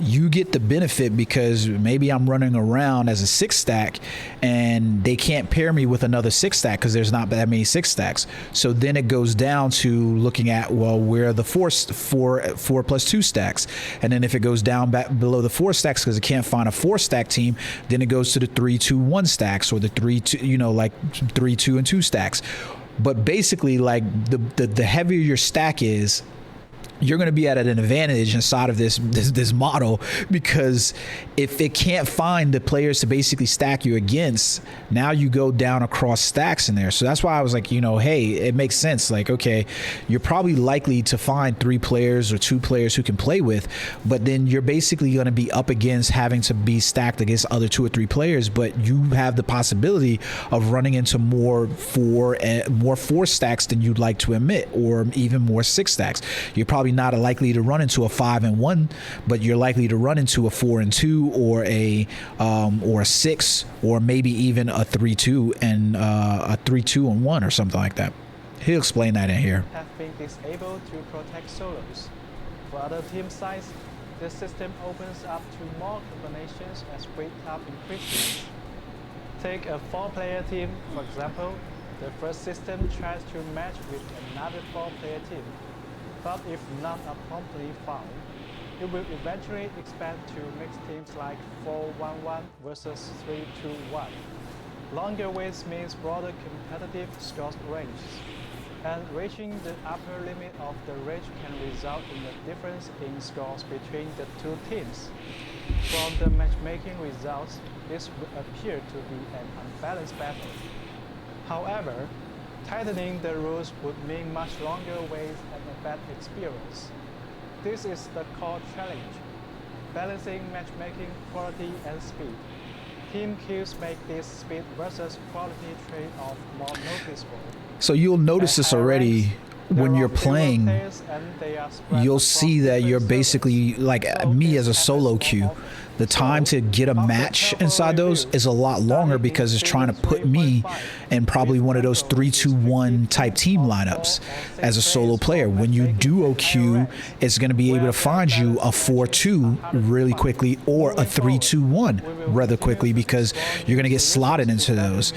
you get the benefit because maybe I'm running around as a 6-stack and they can't pair me with another 6-stack because there's not that many 6-stacks. So then it goes down to looking at, well, where are the four plus 2 stacks? And then if it goes down back below the 4 stacks because it can't find a 4-stack team, then it goes to the 3-2-1 stacks or the 3-2, like 3-2 and 2 stacks. But basically, like the heavier your stack is, you're going to be at an advantage inside of this model, because if it can't find the players to basically stack you against, now you go down across stacks in there. So that's why I was like, hey, it makes sense. Like, okay, you're probably likely to find 3 players or 2 players who can play with, but then you're basically going to be up against having to be stacked against other 2 or 3 players, but you have the possibility of running into more 4 stacks than you'd like to admit, or even more 6 stacks. You're probably not likely to run into a 5-1, but you're likely to run into a 4-2 or a 6, or maybe even a 3-2 and a 3-2-1 or something like that. He'll explain that in here. have been disabled to protect solos. For other team size, the system opens up to more combinations as grid count increases. Take a 4-player team, for example. The first system tries to match with another 4-player team, but if none are promptly found, it will eventually expand to mixed teams like 4-1-1 versus 3-2-1. Longer waits means broader competitive score ranges, and reaching the upper limit of the range can result in a difference in scores between the 2 teams. From the matchmaking results, this would appear to be an unbalanced battle. However, tightening the rules would mean much longer waits and a bad experience. This is the core challenge, balancing matchmaking quality and speed. Team queues make this speed versus quality trade-off more noticeable. So you'll notice this already when you're playing. You'll see that you're basically, like me as a solo queue, the time to get a match inside those is a lot longer because it's trying to put me in probably one of those 3-2-1 type team lineups as a solo player. When you duo queue, it's going to be able to find you a 4-2 really quickly or a 3-2-1 rather quickly, because you're going to get slotted into those.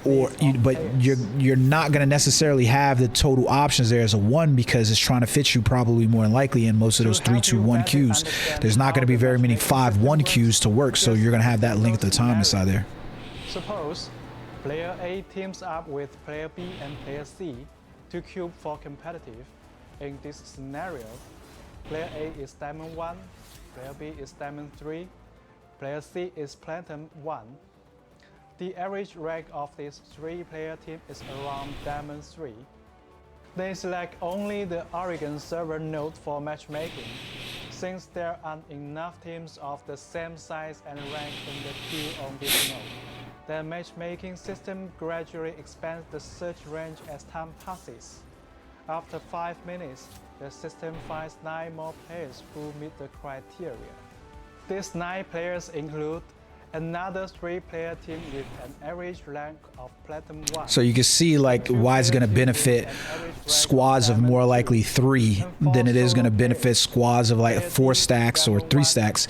But you're not going to necessarily have the total options there as a 1, because it's trying to fit you probably more than likely in most of those 3-2-1 queues. There's not going to be very many 5-1 queues to work, so you're going to have that length of time inside there. Suppose player A teams up with player B and player C to queue for competitive. In this scenario, player A is Diamond 1, player B is Diamond 3, player C is Platinum 1. The average rank of this 3-player team is around Diamond 3. They select only the Oregon server node for matchmaking, since there aren't enough teams of the same size and rank in the queue on this node. The matchmaking system gradually expands the search range as time passes. After 5 minutes, the system finds 9 more players who meet the criteria. These 9 players include another 3-player team with an average rank of Platinum 1. So you can see like why it's going to benefit squads of more likely 3 than it is going to benefit squads of like 4 stacks or 3 stacks,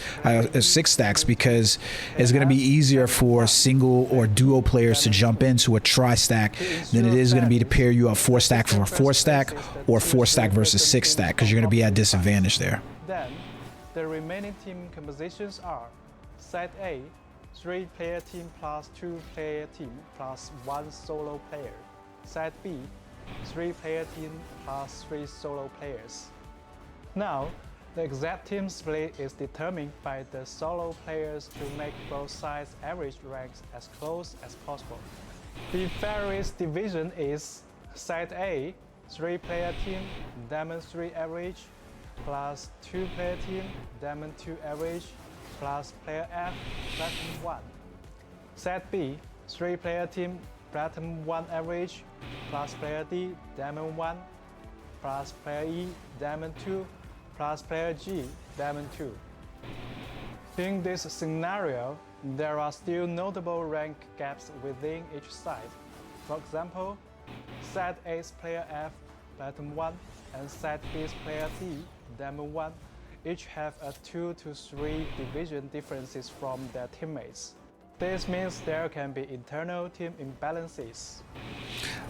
6 stacks, because it's going to be easier for single or duo players to jump into a tri-stack than it is going to be to pair you up 4-stack for a 4-stack or 4-stack versus 6-stack, because you're going to be at disadvantage there. Then, the remaining team compositions are Side A, 3-player team plus 2-player team plus 1 solo player. Side B, 3-player team plus 3 solo players. Now, the exact team split is determined by the solo players to make both sides' average ranks as close as possible. The fairest division is Side A, 3-player team, Diamond 3 average, plus 2-player team, Diamond 2 average, plus player F, Platinum 1. Set B, 3-player team, Platinum 1 average, plus player D, Diamond 1, plus player E, Diamond 2, plus player G, Diamond 2. In this scenario, there are still notable rank gaps within each side. For example, Side A's player F, Platinum 1, and Side B's player D, Diamond 1, each have a 2 to 3 division differences from their teammates. This means there can be internal team imbalances.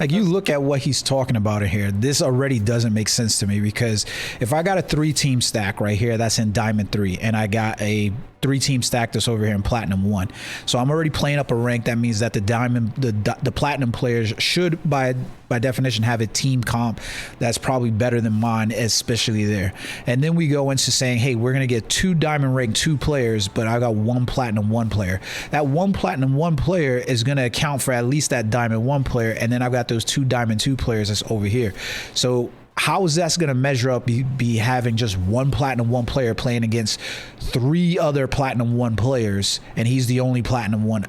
Like, you look at what he's talking about in here, this already doesn't make sense to me, because if I got a 3-team stack right here that's in Diamond 3, and I got a 3-team stack that's over here in Platinum 1, so I'm already playing up a rank. That means that the Platinum players should by definition have a team comp that's probably better than mine, especially there. And then we go into saying, hey, we're gonna get 2 Diamond rank 2 players, but I got 1 Platinum 1 player. That 1 Platinum 1 player is gonna account for at least that Diamond 1 player, and then I've got those 2 Diamond 2 players that's over here. So how is that going to measure up, be having just 1 Platinum 1 player playing against 3 other Platinum 1 players, and he's the only Platinum 1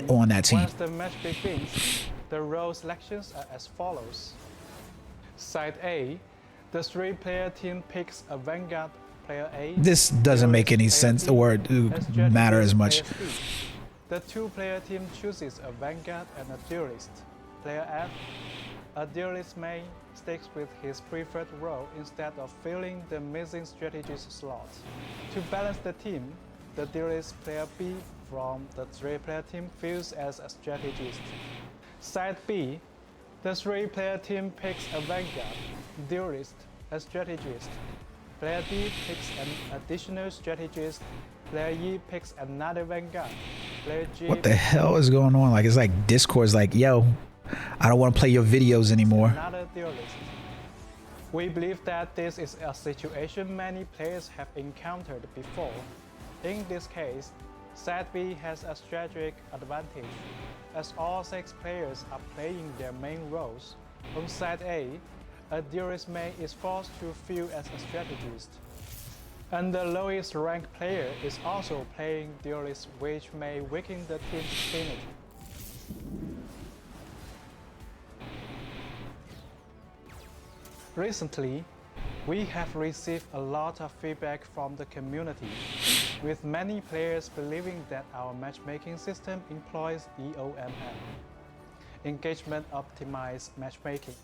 on that team? Once the match begins, the role selections are as follows. Side A, the 3-player team picks a Vanguard, player A. This doesn't make any sense or matter as much. The 2-player team chooses a Vanguard and a Duelist, player F. A Duelist may sticks with his preferred role instead of filling the missing strategist slot. To balance the team, the Duelist player B from the 3-player team fills as a strategist. Side B, the 3-player team picks a Vanguard, Duelist, a strategist. Player D picks an additional strategist. Player E picks another Vanguard. Player G. What the hell is going on? Like, it's like Discord's like, yo, I don't want to play your videos anymore. Another Duelist. We believe that this is a situation many players have encountered before. In this case, Side B has a strategic advantage, as all 6 players are playing their main roles. On Side A, a Duelist main is forced to fill as a strategist. And the lowest ranked player is also playing Duelist, which may weaken the team's synergy. Recently, we have received a lot of feedback from the community, with many players believing that our matchmaking system employs EOMM, Engagement Optimized Matchmaking.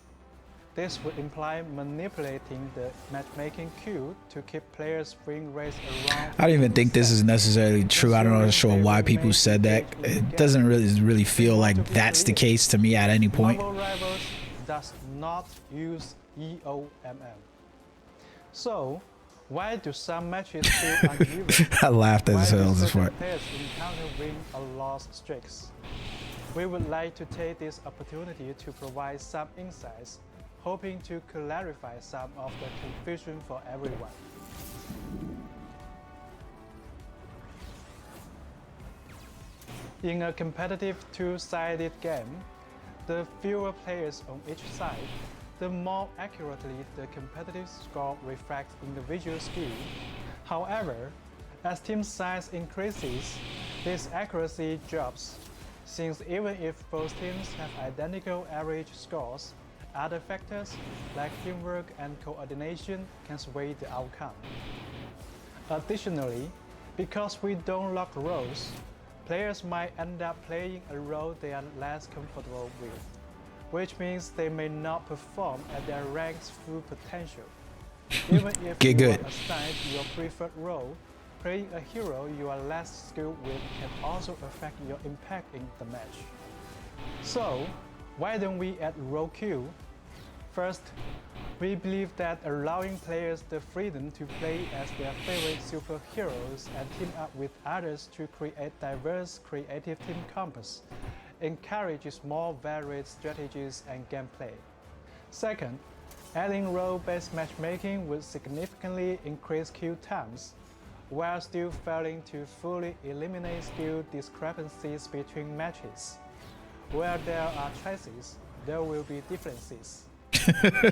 This would imply manipulating the matchmaking queue to keep players' win rates around. I don't even think this is necessarily true. I don't know sure why people said that. It doesn't really feel like that's the case to me at any point. Marvel Rivals does not use EOMM. So, why do some matches feel uneven? I laughed as hell this Why do part. certain players encounter win or loss streaks? We would like to take this opportunity to provide some insights, hoping to clarify some of the confusion for everyone. In a competitive 2-sided game, the fewer players on each side, the more accurately the competitive score reflects individual skill. However, as team size increases, this accuracy drops, since even if both teams have identical average scores, other factors like teamwork and coordination can sway the outcome. Additionally, because we don't lock roles, players might end up playing a role they are less comfortable with, which means they may not perform at their rank's full potential. Even if Get you good. are assigned your preferred role, playing a hero you are less skilled with can also affect your impact in the match. So, why don't we add role queue? First, we believe that allowing players the freedom to play as their favorite superheroes and team up with others to create diverse creative team comps encourages more varied strategies and gameplay. Second, adding role-based matchmaking would significantly increase queue times, while still failing to fully eliminate skill discrepancies between matches. Where there are choices, there will be differences.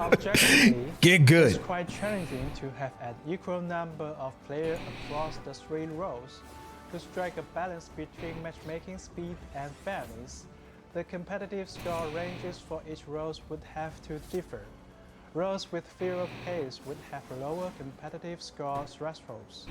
Objectively, Get it's good. quite challenging to have an equal number of players across the 3 roles. To strike a balance between matchmaking speed and fairness, the competitive score ranges for each role would have to differ. Roles with fewer players would have lower competitive score thresholds,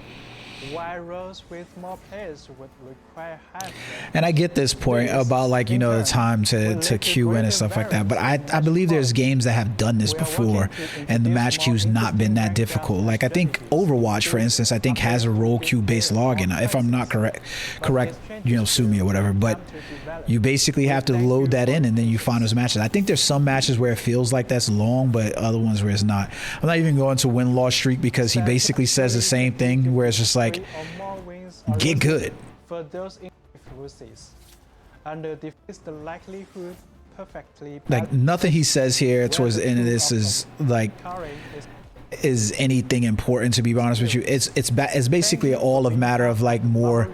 while roles with more players would require higher. And I get this point about, like, you know, the time to queue in and stuff like that, but I believe there's games that have done this before and the match queue's not been that difficult. Like, I think Overwatch, for instance, I think has a role queue based login. If I'm not correct, you know, sue me or whatever, but you basically have to load that in and then you find those matches. I think there's some matches where it feels like that's long, but other ones where it's not. I'm not even going to win-loss streak because he basically says the same thing, where it's just like, get good. For those losses, and decrease the likelihood perfectly. Like, nothing he says here towards the end of this is like is anything important, to be honest with you. It's basically all a matter of like more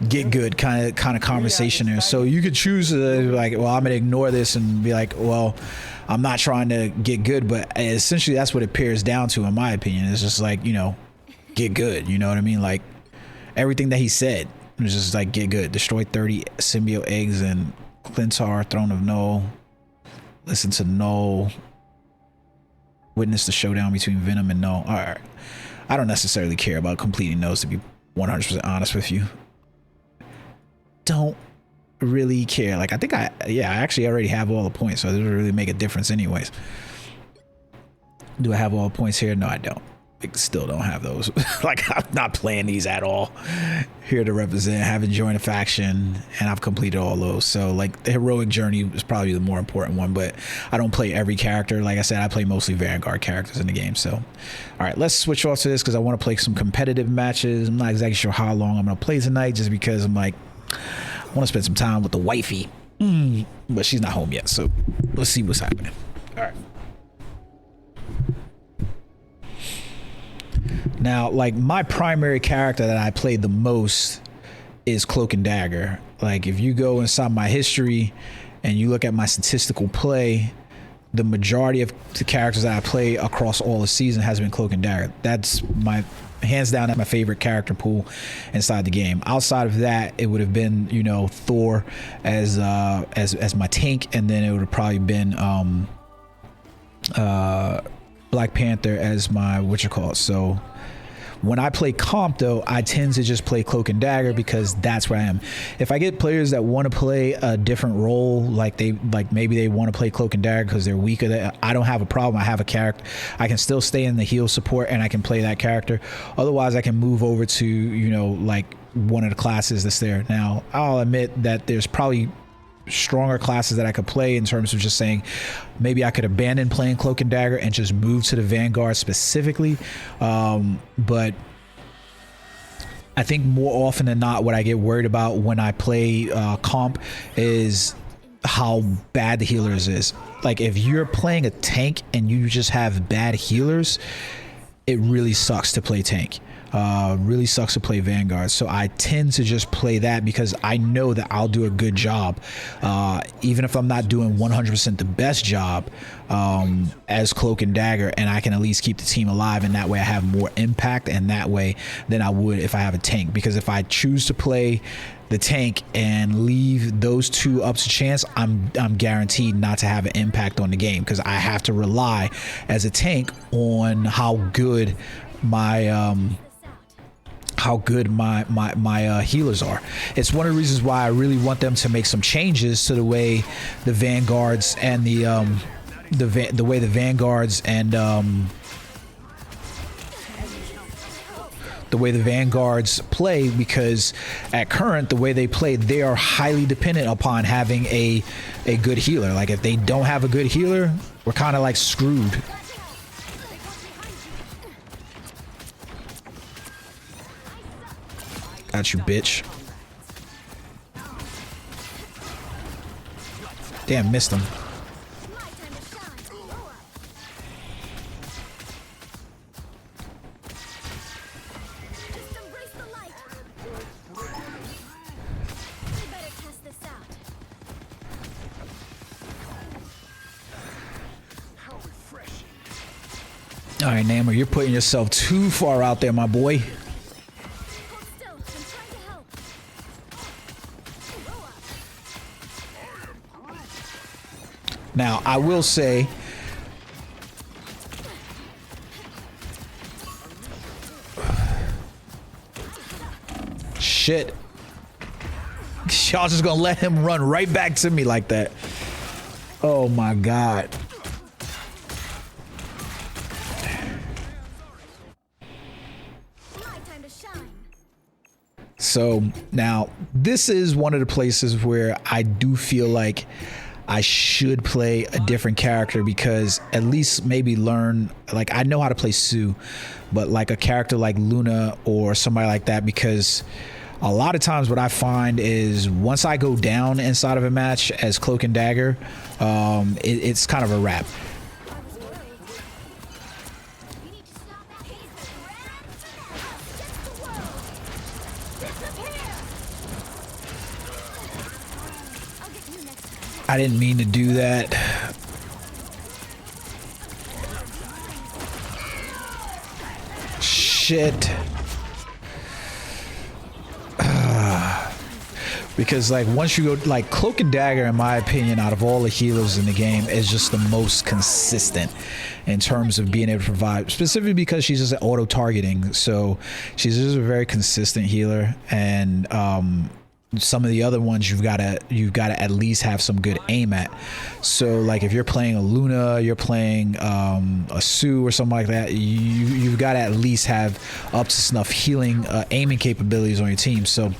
get good kind of conversation there. So you could choose like, well, I'm gonna ignore this and be like, well, I'm not trying to get good, but essentially that's what it pairs down to, in my opinion. It's just like, you know, get good, you know what I mean? Like, everything that he said was just like, get good, destroy 30 symbiote eggs and Clintar, Throne of Null, listen to Null, witness the showdown between Venom and Null. All right, I don't necessarily care about completing those, to be 100% honest with you. Don't really care. Like, I think I actually already have all the points, so it doesn't really make a difference anyways. Do I have all the points here? No, I don't. I still don't have those. Like, I'm not playing these at all. Here to represent, haven't joined a faction, and I've completed all those. So, like, the heroic journey is probably the more important one, but I don't play every character. Like I said, I play mostly Vanguard characters in the game. So, all right, let's switch off to this because I want to play some competitive matches. I'm not exactly sure how long I'm going to play tonight, just because I'm like, I want to spend some time with the wifey. But she's not home yet, so let's see what's happening. All right. Now, like, my primary character that I played the most is Cloak and Dagger. Like, if you go inside my history and you look at my statistical play, the majority of the characters that I play across all the season has been Cloak and Dagger. That's my, hands down, that's my favorite character pool inside the game. Outside of that, it would have been, you know, Thor as my tank, and then it would have probably been Black Panther as my So when I play comp, though, I tend to just play Cloak and Dagger because that's where I am. If I get players that want to play a different role, like maybe they want to play Cloak and Dagger because they're weaker, I don't have a problem. I have a character. I can still stay in the heal support and I can play that character. Otherwise, I can move over to, you know, like one of the classes that's there. Now, I'll admit that there's probably stronger classes that I could play in terms of just saying maybe I could abandon playing Cloak and Dagger and just move to the Vanguard specifically, but I think more often than not what I get worried about when I play comp is how bad the healers is. Like, if you're playing a tank and you just have bad healers, it really sucks to play tank. Really sucks to play Vanguard. So I tend to just play that because I know that I'll do a good job. Even if I'm not doing 100% the best job as Cloak and Dagger, and I can at least keep the team alive, and that way I have more impact and that way than I would if I have a tank. Because if I choose to play the tank and leave those two up to chance, I'm guaranteed not to have an impact on the game because I have to rely as a tank on how good my healers are. It's one of the reasons why I really want them to make some changes to the way the Vanguards and the way the Vanguards and the way the Vanguards play, because at current, the way they play, they are highly dependent upon having a good healer. Like, if they don't have a good healer, we're kind of like screwed. Got you, bitch. Damn, missed him. All right, Namor, you're putting yourself too far out there, my boy. Now, I will say shit. Y'all just gonna let him run right back to me like that. Oh my God. My time to shine. So now this is one of the places where I do feel like I should play a different character, because at least maybe learn, like, I know how to play Sue, but like a character like Luna or somebody like that, because a lot of times what I find is once I go down inside of a match as Cloak and Dagger, it's kind of a wrap. I was worried. We need to stop that haze. Just the world. Disappear. I'll get you next time. I didn't mean to do that. Shit. Because like once you go, like Cloak and Dagger, in my opinion, out of all the healers in the game, is just the most consistent in terms of being able to provide, specifically because she's just auto targeting. So she's just a very consistent healer. And some of the other ones you've got to at least have some good aim at. So like if you're playing a Luna, you're playing a Sue or something like that, you've got to at least have up to snuff healing aiming capabilities on your team. So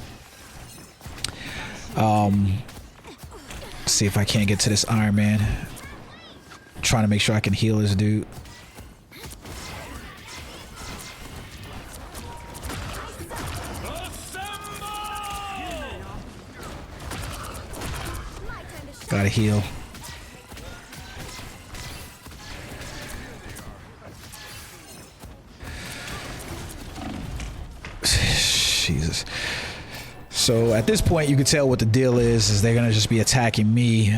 see if I can't get to this Iron Man. Trying to make sure I can heal this dude. Gotta heal. Jesus. So at this point, you can tell what the deal is they're gonna just be attacking me,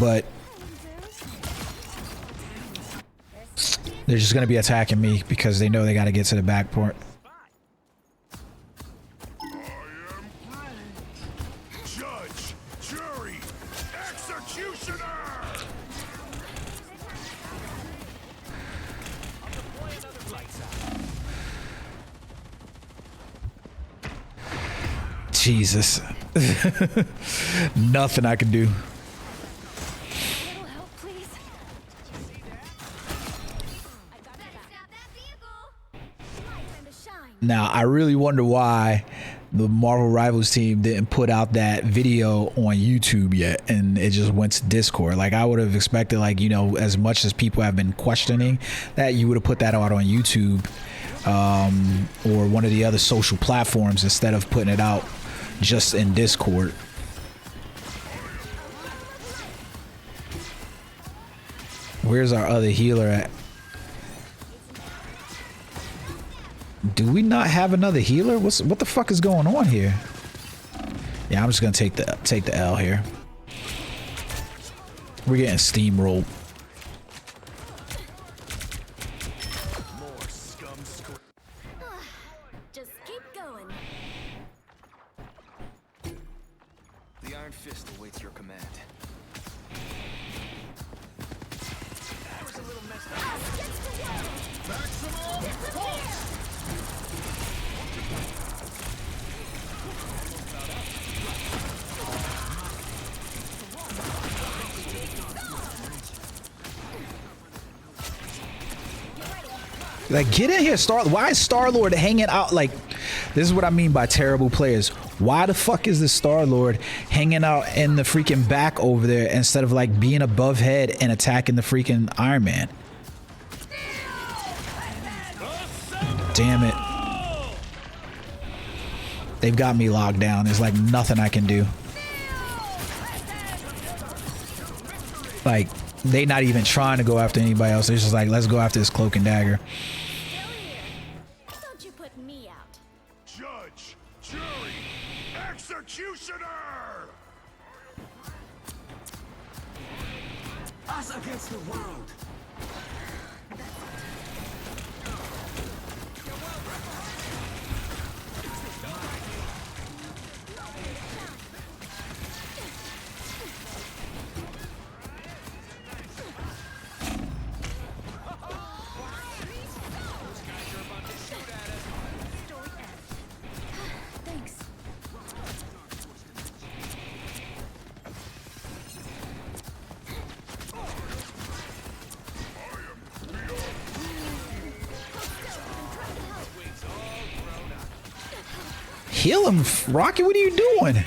but they're just gonna be attacking me because they know they gotta get to the back port. Judge, jury, executioner! Jesus. Nothing I can do. A little help, please. I got it. Stop that vehicle. My time to shine. Now, I really wonder why the Marvel Rivals team didn't put out that video on YouTube yet, and it just went to Discord. Like, I would have expected, like, you know, as much as people have been questioning that, you would have put that out on YouTube or one of the other social platforms instead of putting it out just in Discord. Where's our other healer at? Do we not have another healer? What the fuck is going on here? Yeah, I'm just gonna take the L here. We're getting steamrolled. Just keep going. The Iron Fist awaits your command. Like, get in here, Why is Star-Lord hanging out? Like, this is what I mean by terrible players. Why the fuck is the Star-Lord hanging out in the freaking back over there instead of like being above head and attacking the freaking Iron Man? Damn it. They've got me locked down. There's like nothing I can do. Like, they not even trying to go after anybody else. They're just like, let's go after this Cloak and Dagger. Don't you put me out. Judge, jury, executioner! Us against the world. Thanks. Heal him, Rocky. What are you doing?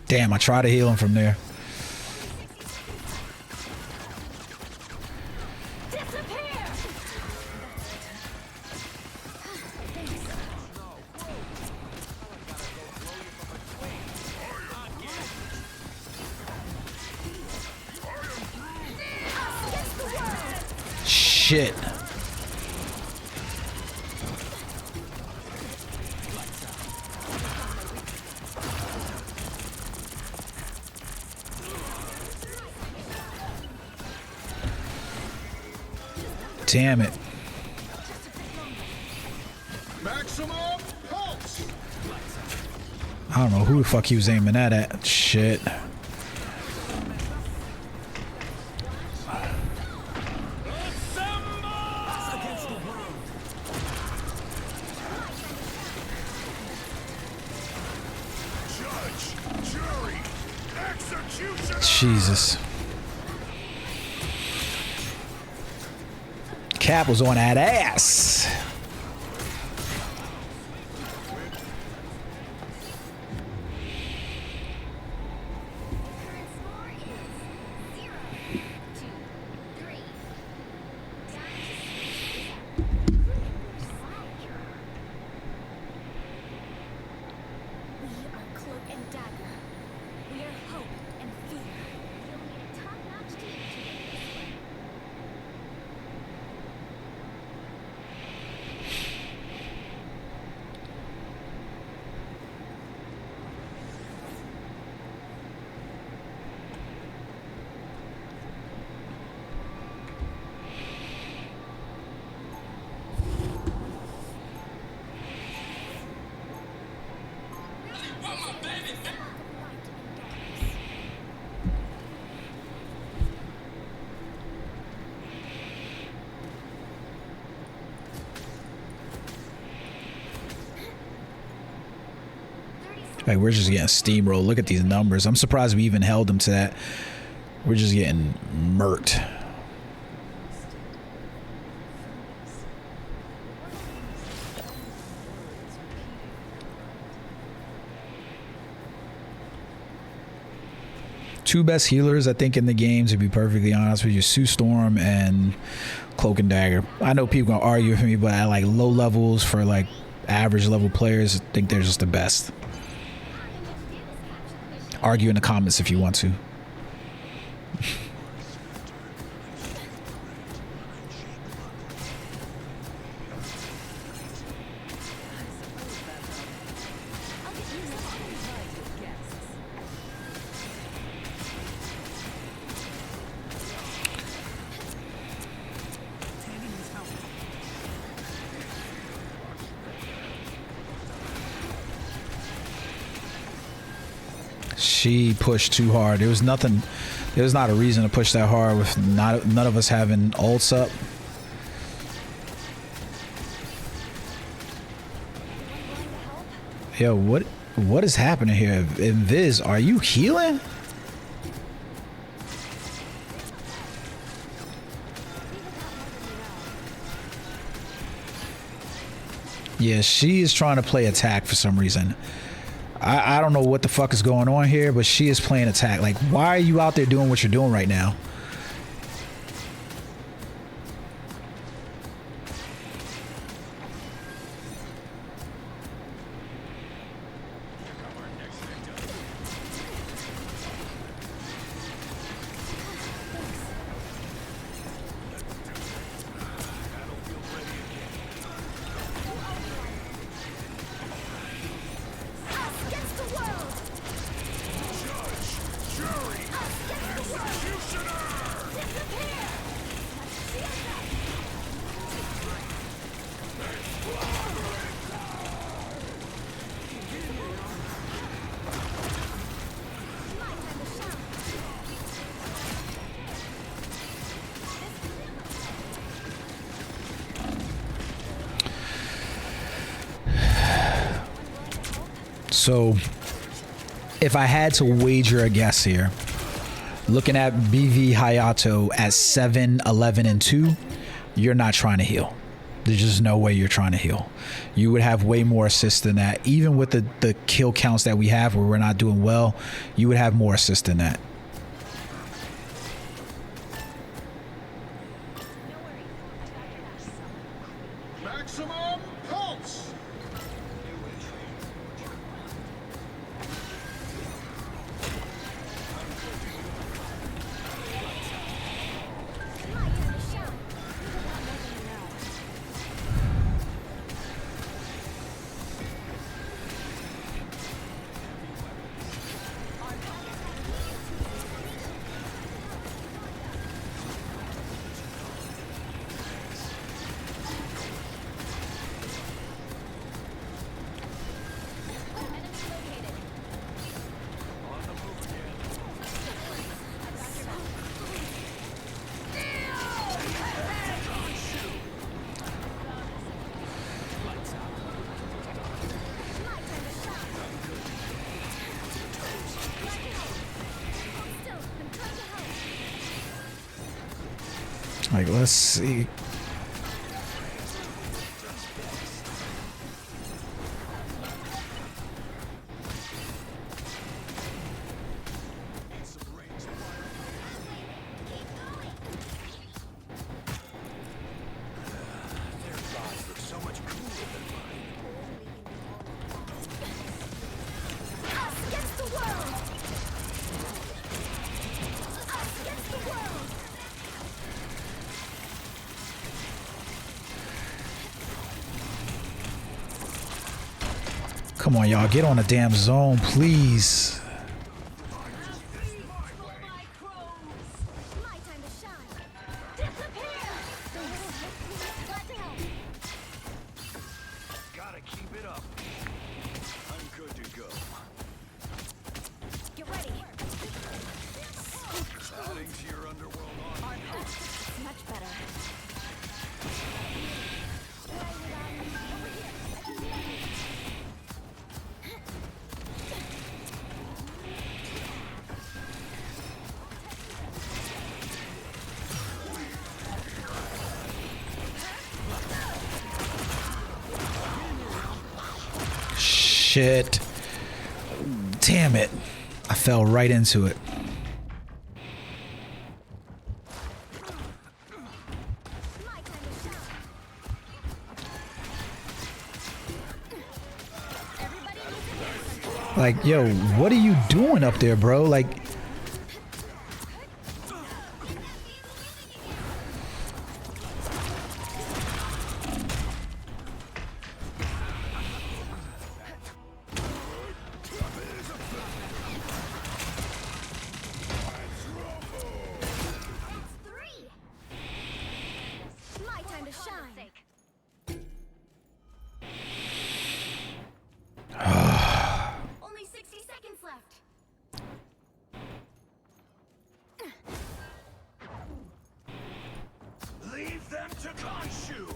Damn, I tried to heal him from there. Disappear! Against the world! Shit. Damn it. Maximum pulse. I don't know who the fuck he was aiming that at. Shit. Judge, jury, executioner. Jesus. Cap was on that ass. Current score is 0-3. We are Cloak and Dagger. We are hope and fear. You'll need a top-notch team to win this one. Like, we're just getting steamrolled. Look at these numbers. I'm surprised we even held them to that. We're just getting murked. Two best healers, I think, in the game, to be perfectly honest with you, Sue Storm and Cloak and Dagger. I know people gonna argue with me, but at like low levels for like average level players, I think they're just the best. Argue in the comments if you want to. She pushed too hard. There was nothing. There was not a reason to push that hard with none of us having ults up. Yo, what is happening here? Invis, are you healing? Yeah, she is trying to play attack for some reason. I don't know what the fuck is going on here, but she is playing attack. Like, why are you out there doing what you're doing right now? Against the world! Judge, jury, executioner. So if I had to wager a guess here, looking at BV Hayato at 7, 11, and 2, you're not trying to heal. There's just no way you're trying to heal. You would have way more assists than that. Even with the kill counts that we have where we're not doing well, you would have more assists than that. Maximum pulse. My turn to shine. Like, let's see. Us against the world. Us against the world. Come on, y'all. Get on the damn zone, please. My time to shine. Disappear. Glad to help. Gotta keep it up. I'm good to go. Get ready. Adding to your underworld armor. Much better. Shit. Damn it. I fell right into it. My time to shine. Everybody needs a Like, yo, what are you doing up there, bro? Like, three. My time to shine. Only 60 seconds left. Leave them to Khonshu.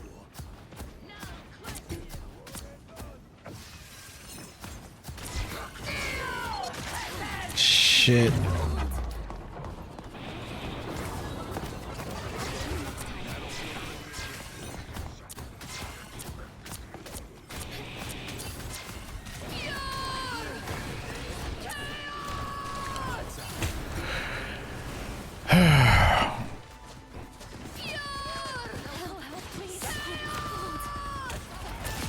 shit.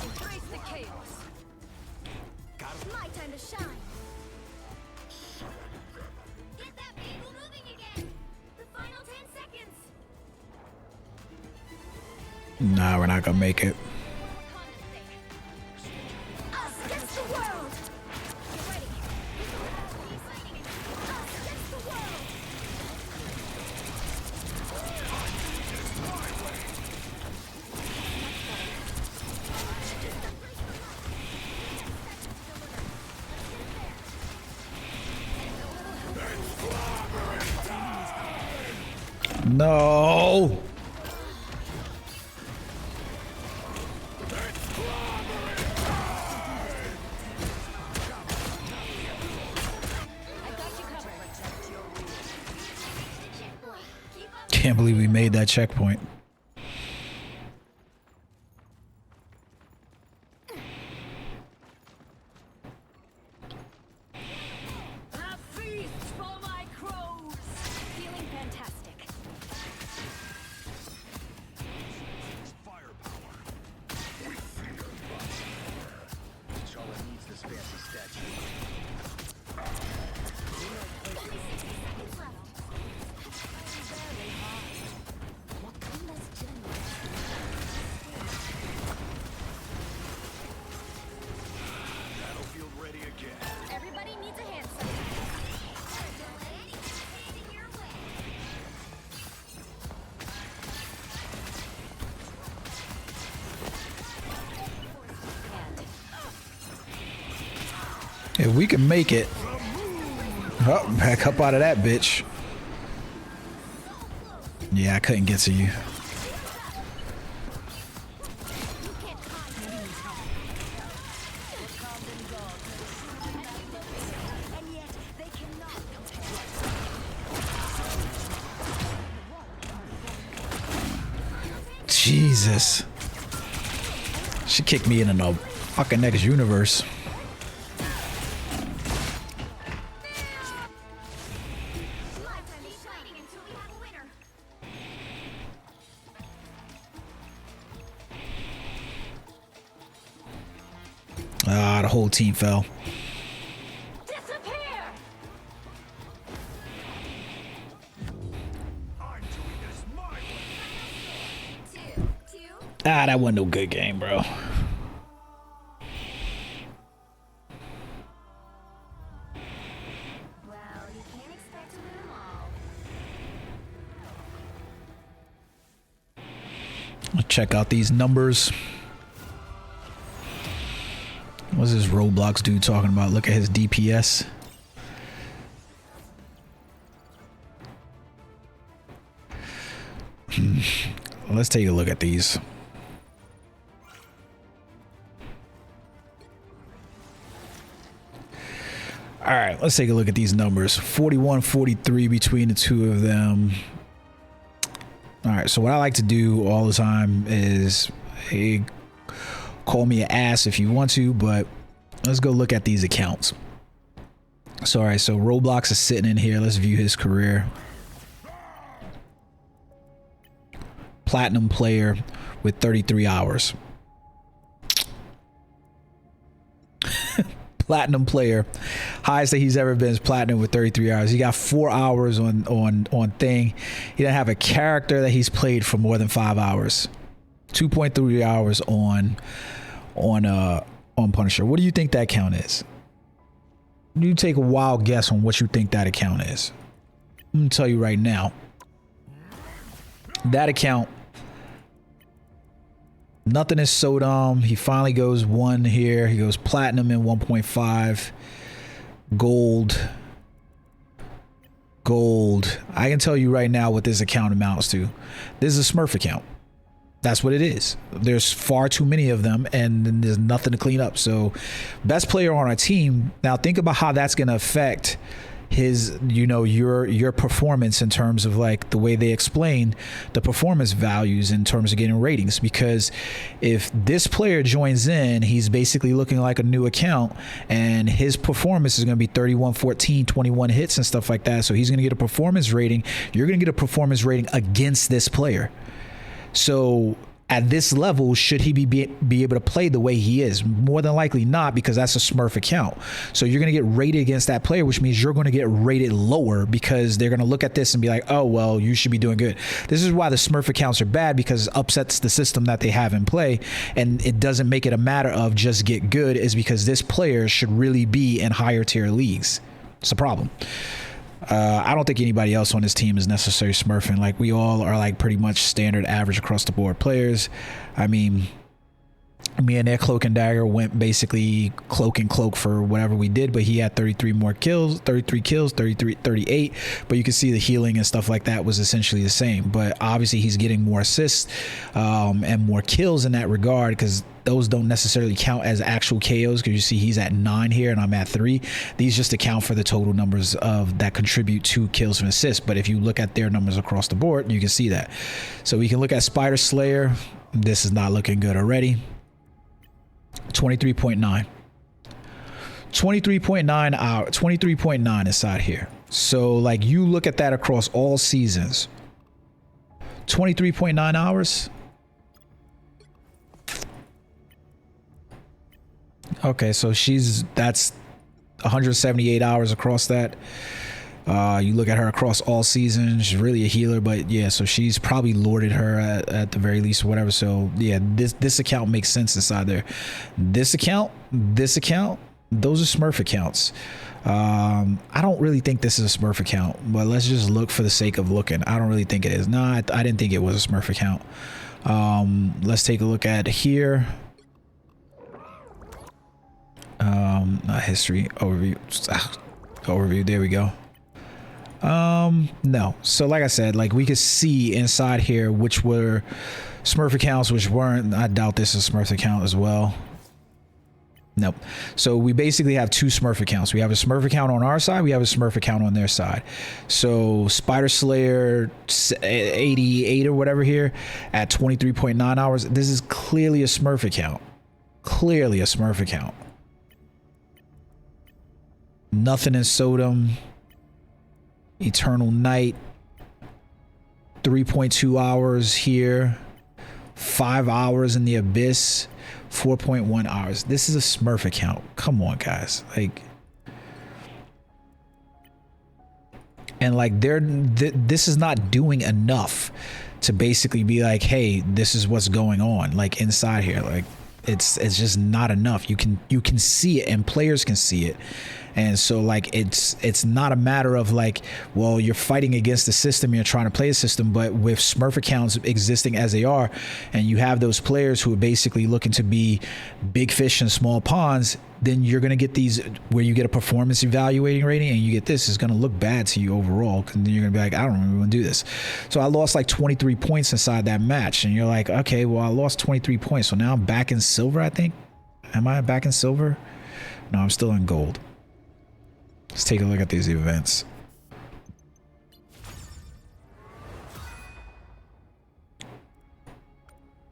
Embrace the chaos. My time to shine. Get that vehicle moving again. The final 10 seconds. Nah, we're not gonna make it. Us against the world. Get ready. Us against the world. No. Can't believe we made that checkpoint. A feast for my crows. Feeling fantastic. Firepower. We fear Charlotte needs this fancy statue. Only 60 seconds left. I'm barely high. One less gentleman. Battlefield ready again. Everybody needs a hand sign. Don't let anything stand in your way. If we can make it. Oh, back up out of that bitch. Yeah, I couldn't get to you. You can't hide from me. And yet they cannot compare. Jesus. She kicked me in the fucking next universe. Lifetime is shining until we have a winner. Ah, the whole team fell. Disappear! I'm doing this my way. Two. Ah, that wasn't no good game, bro. Well, you can't expect to win them all. Let's check out these numbers. What's this Roblox dude talking about? Look at his DPS. Let's take a look at these. All right, let's take a look at these numbers. 41, 43 between the two of them. All right, so what I like to do all the time is, hey, call me an ass if you want to, but let's go look at these accounts. So, all right, so Roblox is sitting in here. Let's view his career. Platinum player with 33 hours. Platinum player, highest that he's ever been is platinum with 33 hours. He got 4 hours on thing. He didn't have a character that he's played for more than 5 hours. 2.3 hours on Punisher. What do you think that count is? You take a wild guess on what you think that account is. I'm gonna tell you right now. That account, nothing is Sodom. He finally goes 1 here. He goes platinum in 1.5. Gold. I can tell you right now what this account amounts to. This is a Smurf account. That's what it is. There's far too many of them and there's nothing to clean up. So best player on our team. Now think about how that's going to affect his, you know, your performance in terms of like the way they explain the performance values in terms of getting ratings. Because if this player joins in, he's basically looking like a new account and his performance is going to be 31, 14, 21 hits and stuff like that. So he's going to get a performance rating. You're going to get a performance rating against this player. So at this level, should he be able to play the way he is? More than likely not, because that's a Smurf account. So you're going to get rated against that player, which means you're going to get rated lower because they're going to look at this and be like, oh, well, you should be doing good. This is why the Smurf accounts are bad, because it upsets the system that they have in play. And it doesn't make it a matter of just get good, is because this player should really be in higher tier leagues. It's a problem. I don't think anybody else on this team is necessarily smurfing. Like, we all are like pretty much standard average across the board players. I mean, Me and their cloak and dagger went basically cloak and cloak for whatever we did, but he had 33 more kills, 33 kills, 38. But you can see the healing and stuff like that was essentially the same. But obviously he's getting more assists and more kills in that regard, because those don't necessarily count as actual KOs, because you see he's at 9 here and I'm at 3. These just account for the total numbers of that contribute to kills and assists. But if you look at their numbers across the board, you can see that. So we can look at Spider Slayer. This is not looking good already. 23.9. 23.9 hour, 23.9 inside here. So like you look at that across all seasons. 23.9 hours. Okay, so that's 178 hours across that. You look at her across all seasons, she's really a healer, but yeah, so she's probably lorded her at the very least or whatever. So yeah, this account makes sense inside there. This account, those are Smurf accounts. I don't really think this is a Smurf account, but let's just look for the sake of looking. I don't really think it is. No, I didn't think it was a Smurf account. Let's take a look at here. History overview. There we go. No. So like I said, like we could see inside here which were Smurf accounts, which weren't. I doubt this is a Smurf account as well. Nope. So we basically have two Smurf accounts. We have a Smurf account on our side. We have a Smurf account on their side. So Spider Slayer 88 or whatever here at 23.9 hours. This is clearly a Smurf account. Clearly a Smurf account. Nothing in Sodom. Eternal Night. 3.2 hours here. 5 hours in the Abyss. 4.1 hours. This is a Smurf account. Come on, guys. Like, and like this is not doing enough to basically be like, hey, this is what's going on like inside here. Like it's just not enough. You can see it and players can see it. And so like it's not a matter of like, well, you're fighting against the system, you're trying to play a system, but with Smurf accounts existing as they are, and you have those players who are basically looking to be big fish in small ponds, then you're going to get these where you get a performance evaluating rating and you get this. It's going to look bad to you overall, because then you're going to be like, I don't really want to do this. So I lost like 23 points inside that match, and you're like, okay, well, I lost 23 points, so now I'm back in silver, I think. Am I back in silver? No, I'm still in gold. Let's take a look at these events.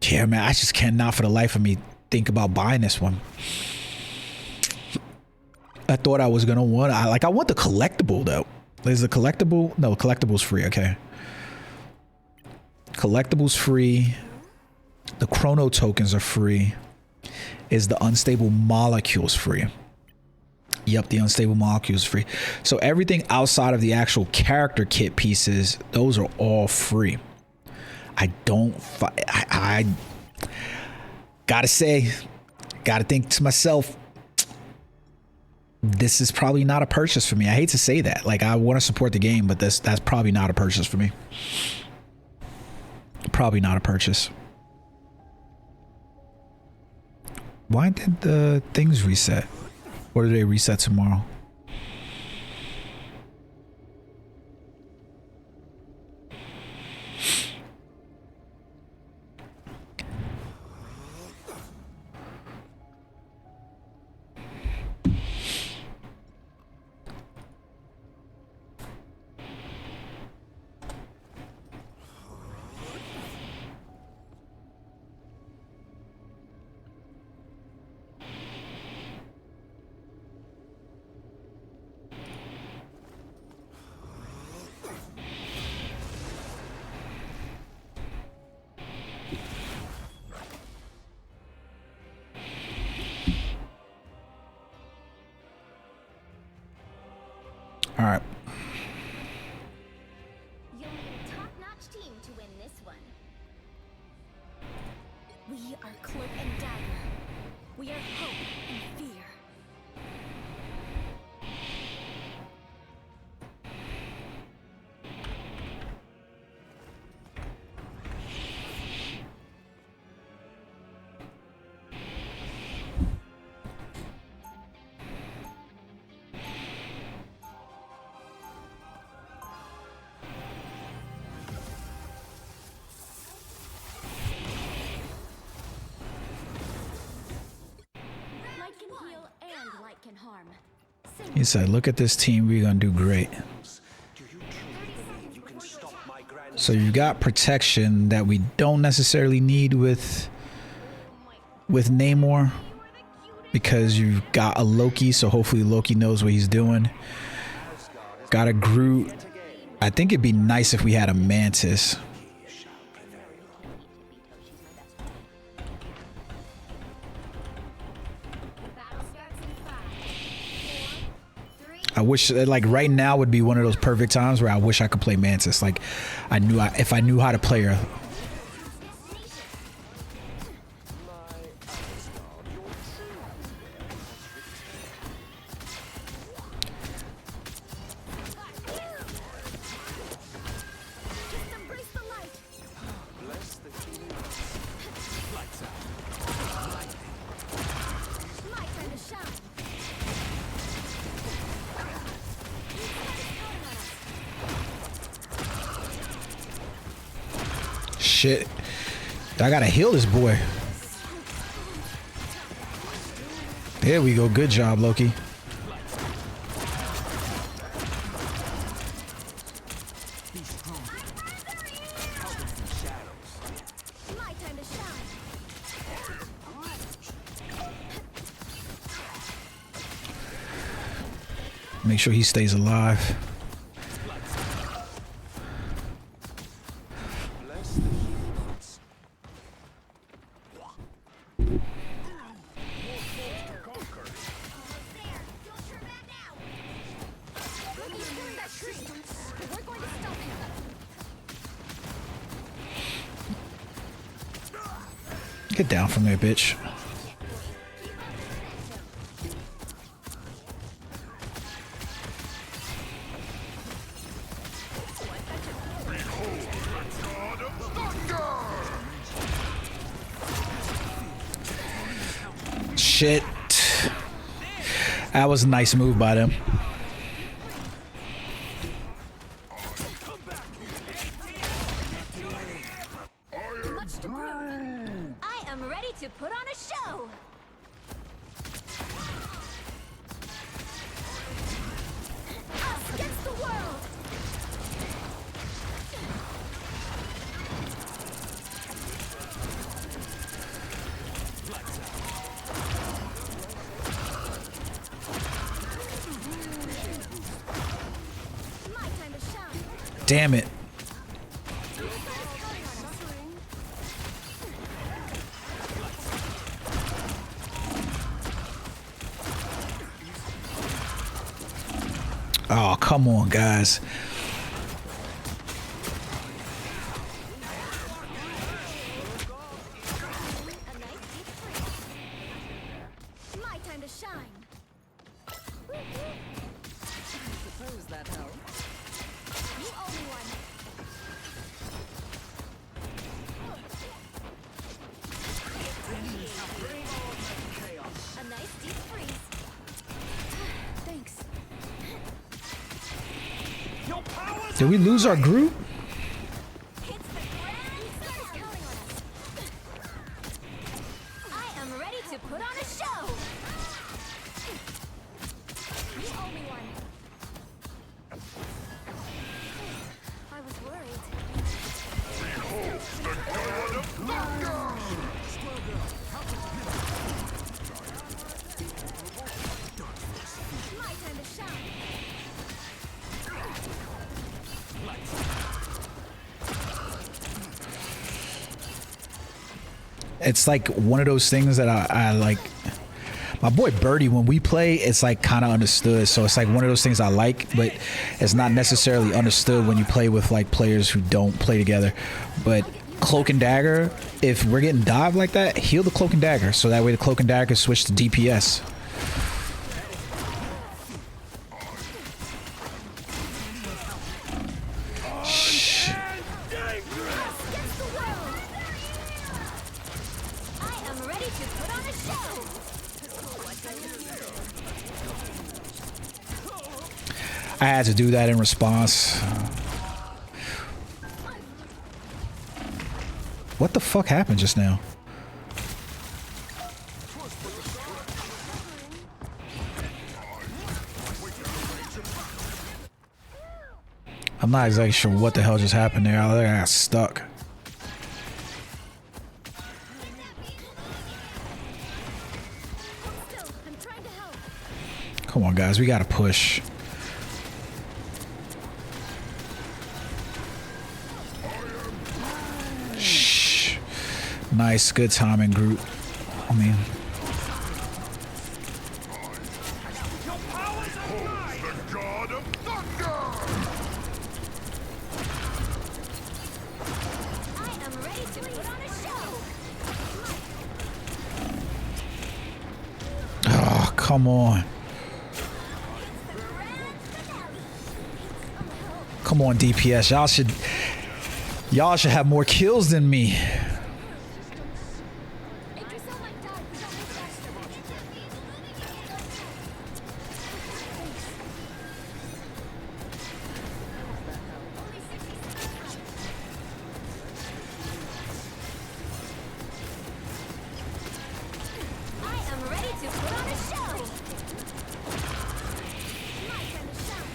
Yeah, man, I just cannot for the life of me think about buying this one. I thought I was gonna want. I want the collectible though. Is the collectible? No, collectible's free. Okay. Collectibles free. The chrono tokens are free. Is the unstable molecules free? Yep, the unstable molecules free. So everything outside of the actual character kit pieces, those are all free. I gotta say, gotta think to myself, this is probably not a purchase for me. I hate to say that. Like, I want to support the game, but that's probably not a purchase for me. Probably not a purchase. Why did the things reset? Or do they reset tomorrow? All right. You'll need a top-notch team to win this one. We are Cloak and Dagger. We are hope and fear. He said, look at this team, we're gonna do great. So you got protection that we don't necessarily need with Namor, because you've got a Loki, so hopefully Loki knows what he's doing. Got a Groot. I think it'd be nice if we had a Mantis. I wish, like, right now would be one of those perfect times where I wish I could play Mantis. Like, if I knew how to play her. Just embrace the light. My time to shine. Shit. I gotta heal this boy. There we go. Good job, Loki. My time to shine. Make sure he stays alive. We're going to stop him. Get down from there, bitch. Shit. That was a nice move by them. Much to prove. I am ready to put on a show. Us against the world. My time to shine. Damn it. Oh, come on, guys. A nice deep freeze. My time to shine. Suppose that helps. You owe me one. A nice deep freeze. Thanks. Did we lose our group? Hits the ground. Star's counting on us. I am ready to put on a show. You owe me one. I was worried. My time to shine. It's like one of those things that I like. My boy Birdie, when we play, it's like kind of understood. So it's like one of those things I like, but it's not necessarily understood when you play with like players who don't play together. But Cloak and Dagger, if we're getting dived like that, heal the Cloak and Dagger. So that way the Cloak and Dagger can switch to DPS. Against the world. I am ready to put on a show. I had to do that in response. What the fuck happened just now? I'm not exactly sure what the hell just happened there. I got stuck. Still, I'm trying to help. Come on, guys. We got to push. Shh. Nice. Good timing, group. I mean... The god of thunder! I am ready to put on a show. Oh, come on. Come on, DPS. Y'all should have more kills than me. Idris Elba died without his faster. Only 60 seconds left. I am ready to put on a show. My time to shine.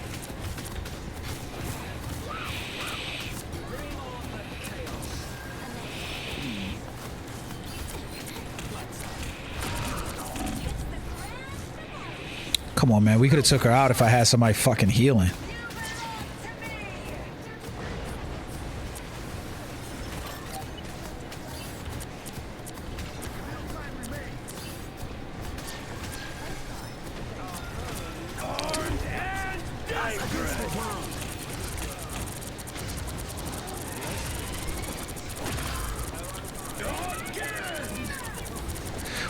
Come on, man. We could have took her out if I had somebody fucking healing.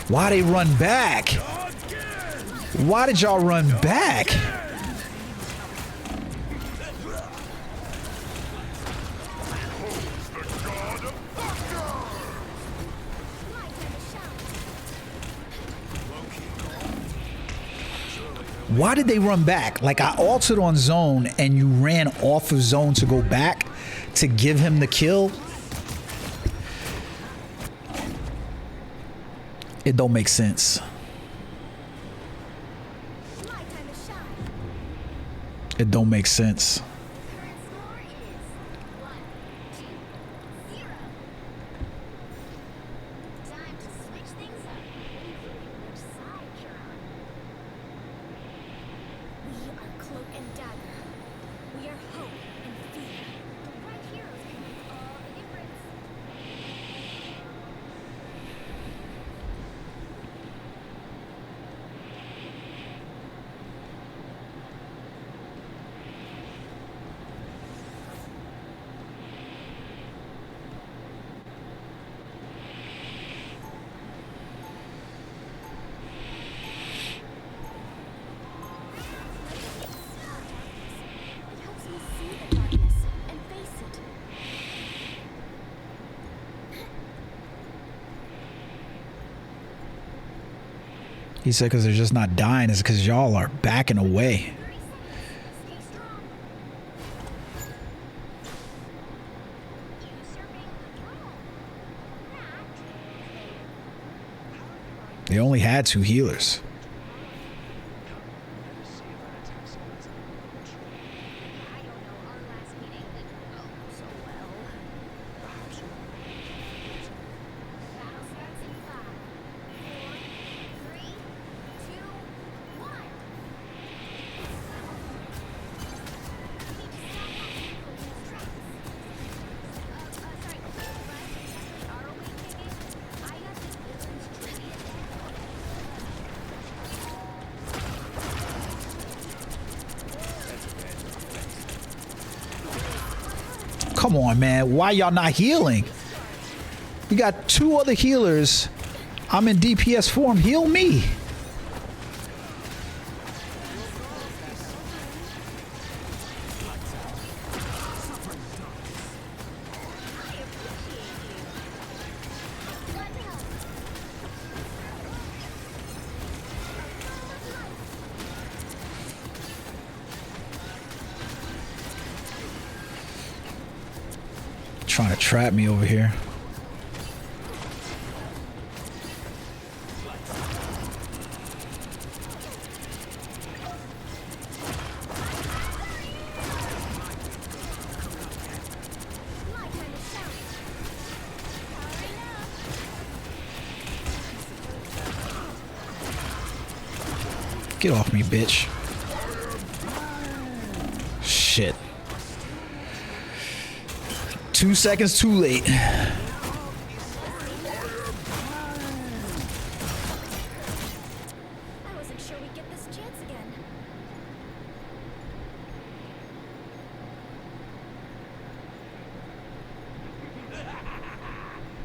Why they run back? Why did y'all run back? Why did they run back? Like, I altered on zone and you ran off of zone to go back to give him the kill? It don't make sense. My time to shine. It don't make sense. Current score is 1-2-0. Time to switch things up, including which side you're on. We are Cloak and Dagger. We are hope and fear. The right heroes can make all the difference. It helps me see the darkness and face it. He said because they're just not dying is because y'all are backing away. 30 seconds. Stay strong. Usurping control. They only had 2 healers. I don't know. Our last meeting didn't go so well. Battle starts in 5, 4, 3, 2, 1. We need to stop that vehicle in its tracks. Sorry. What? Are we thinking? I got this villain's trivia down. Come on, man. Why y'all not healing? We got 2 other healers. I'm in DPS form. Heal me. Trying to trap me over here. Get off me, bitch. Shit. 2 seconds too late. I wasn't sure we'd get this chance again.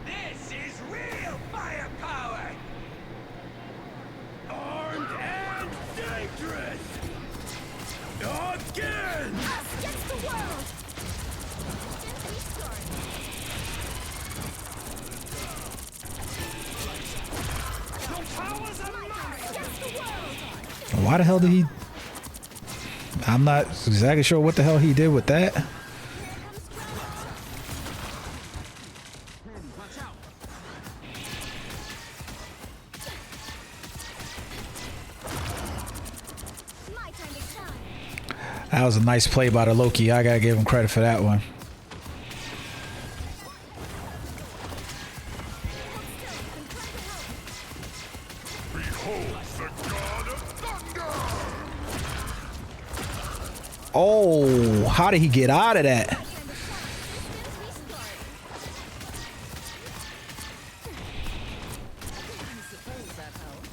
This is real firepower! Armed and dangerous! Again! Us against the world! Gently start. The powers of Us against the world! Why the hell did he? I'm not exactly sure what the hell he did with that. My time to shine. That was a nice play by the Loki. I gotta give him credit for that one. Behold the god of thunder! Oh, how did he get out of that? Time to shine. Gently start. I suppose that helped.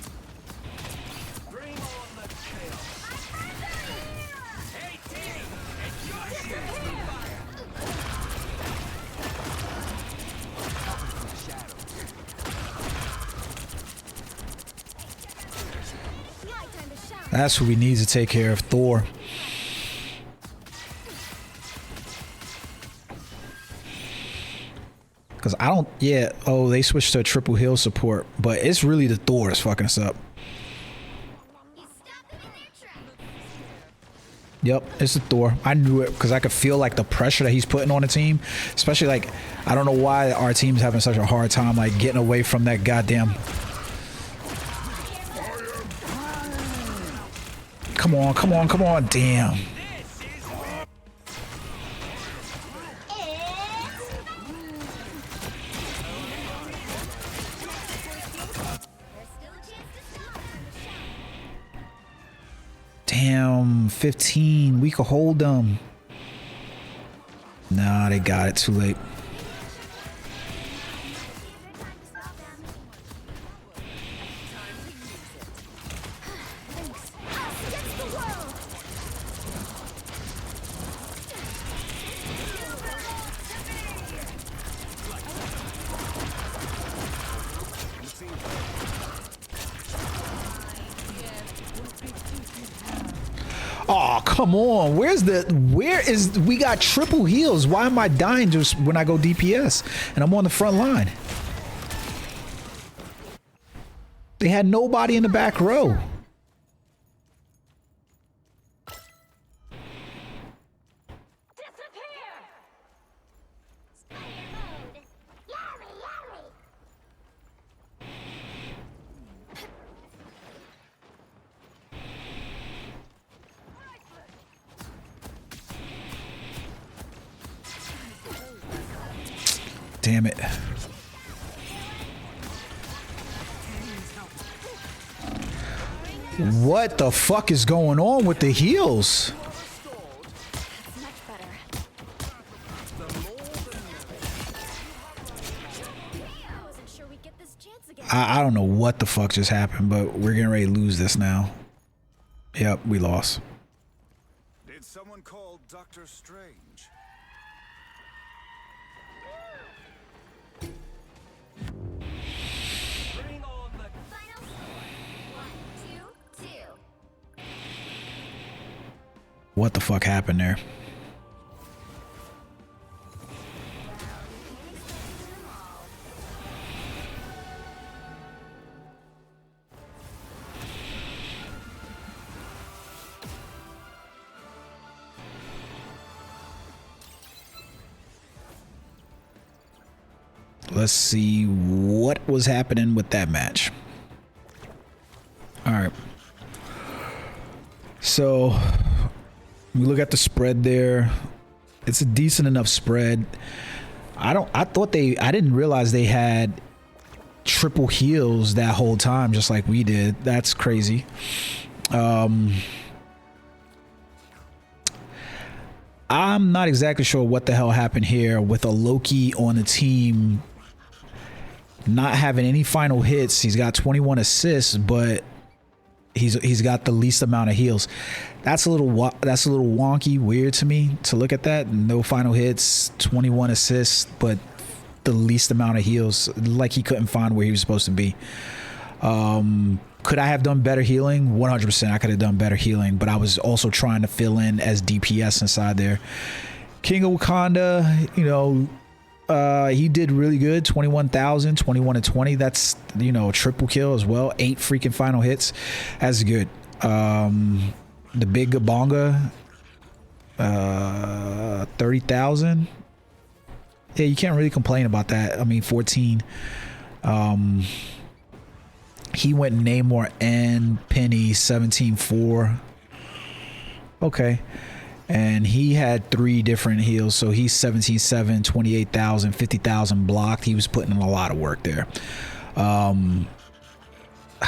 Bring on the chaos! Hey team! Enjoy your fire! My time to shine. That's who we need to take care of, Thor. Cause I don't, yeah. Oh, they switched to a triple heal support, but it's really the Thor that's fucking us up. You stop them in their tracks. Yep, it's the Thor. I knew it because I could feel like the pressure that he's putting on the team, especially like I don't know why our team's having such a hard time like getting away from that goddamn. Come on, come on, come on! Damn. There's still a chance to stop. Damn, 15. We could hold them. Nah, they got it too late. Thanks. Us against the world. Oh, come on. Where is, we got triple heals. Why am I dying just when I go DPS and I'm on the front line? They had nobody in the back row. Disappear. Spider mode. Yummy, yummy. Damn it. What the fuck is going on with the heals? That's much better. I wasn't sure we'd get this chance again. I don't know what the fuck just happened, but we're getting ready to lose this now. Yep, we lost. Did someone call Doctor Strange? Bring on the Final score. 1, 2, 2. What the fuck happened there? Let's see what was happening with that match. All right. So we look at the spread there. It's a decent enough spread. I didn't realize they had triple heals that whole time, just like we did. That's crazy. I'm not exactly sure what the hell happened here with a Loki on the team not having any final hits. He's got 21 assists, but he's got the least amount of heals. That's a little wonky, weird to me to look at that. No final hits, 21 assists, but the least amount of heals. Like he couldn't find where he was supposed to be. Could I have done better healing? 100%. I could have done better healing, but I was also trying to fill in as DPS inside there. King of Wakanda, you know, he did really good. 21,000, 21 to 20. That's, you know, a triple kill as well. 8 freaking final hits. That's good. The big Gabonga, 30,000. Yeah, you can't really complain about that. I mean, 14. He went Namor and Penny 17-4. Okay. And he had 3 different heals. So he's 17-7, 28,000, 50,000 blocked. He was putting in a lot of work there. How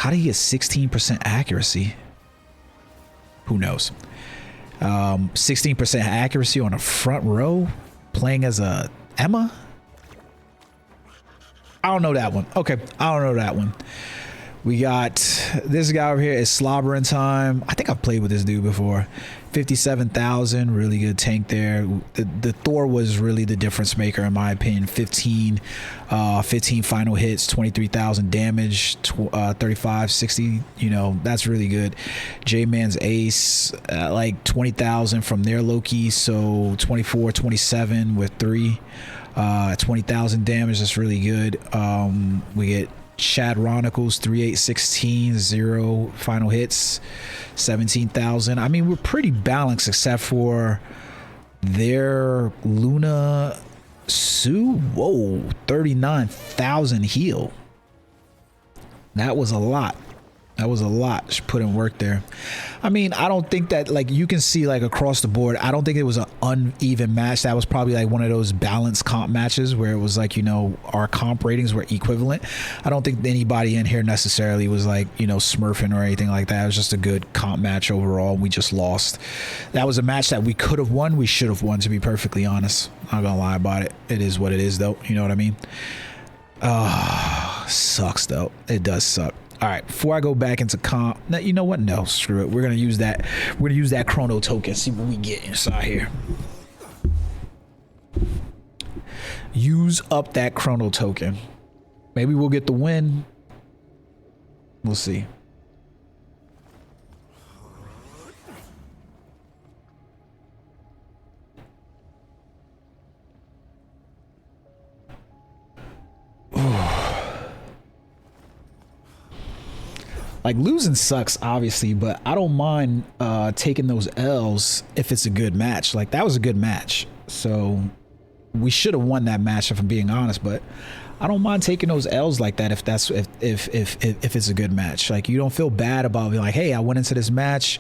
did he get 16% accuracy? Who knows? 16% accuracy on a front row playing as a Emma? I don't know that one. Okay. I don't know that one. We got this guy over here is Slobbering Time. I think I've played with this dude before. 57,000, really good tank there. The Thor was really the difference maker in my opinion. 15 final hits, 23,000 damage, 35, 60. You know, that's really good. J-Man's Ace, like 20,000 from their Loki. So 24, 27 with 3. 20,000 damage. That's really good. We get Chad Chronicles 3816, 0 final hits, 17,000. I mean, we're pretty balanced except for their Luna Sue. Whoa, 39,000 heal. That was a lot. That was a lot. She put in work there. I mean, I don't think that, like, you can see like across the board, I don't think it was an uneven match. That was probably like one of those balanced comp matches where it was like, you know, our comp ratings were equivalent. I don't think anybody in here necessarily was like, you know, smurfing or anything like that. It was just a good comp match overall. We just lost. That was a match that we could have won. We should have won, to be perfectly honest. Not gonna lie about it. It is what it is though. You know what I mean? Sucks though. It does suck. All right, before I go back into comp, now, you know what? No, screw it. We're gonna use that. We're gonna use that chrono token. See what we get inside here. Use up that chrono token. Maybe we'll get the win. We'll see. Like, losing sucks, obviously, but I don't mind taking those L's if it's a good match. Like, that was a good match. So we should have won that match if I'm being honest, but I don't mind taking those L's like that if that's if it's a good match. Like, you don't feel bad about being like, hey, I went into this match,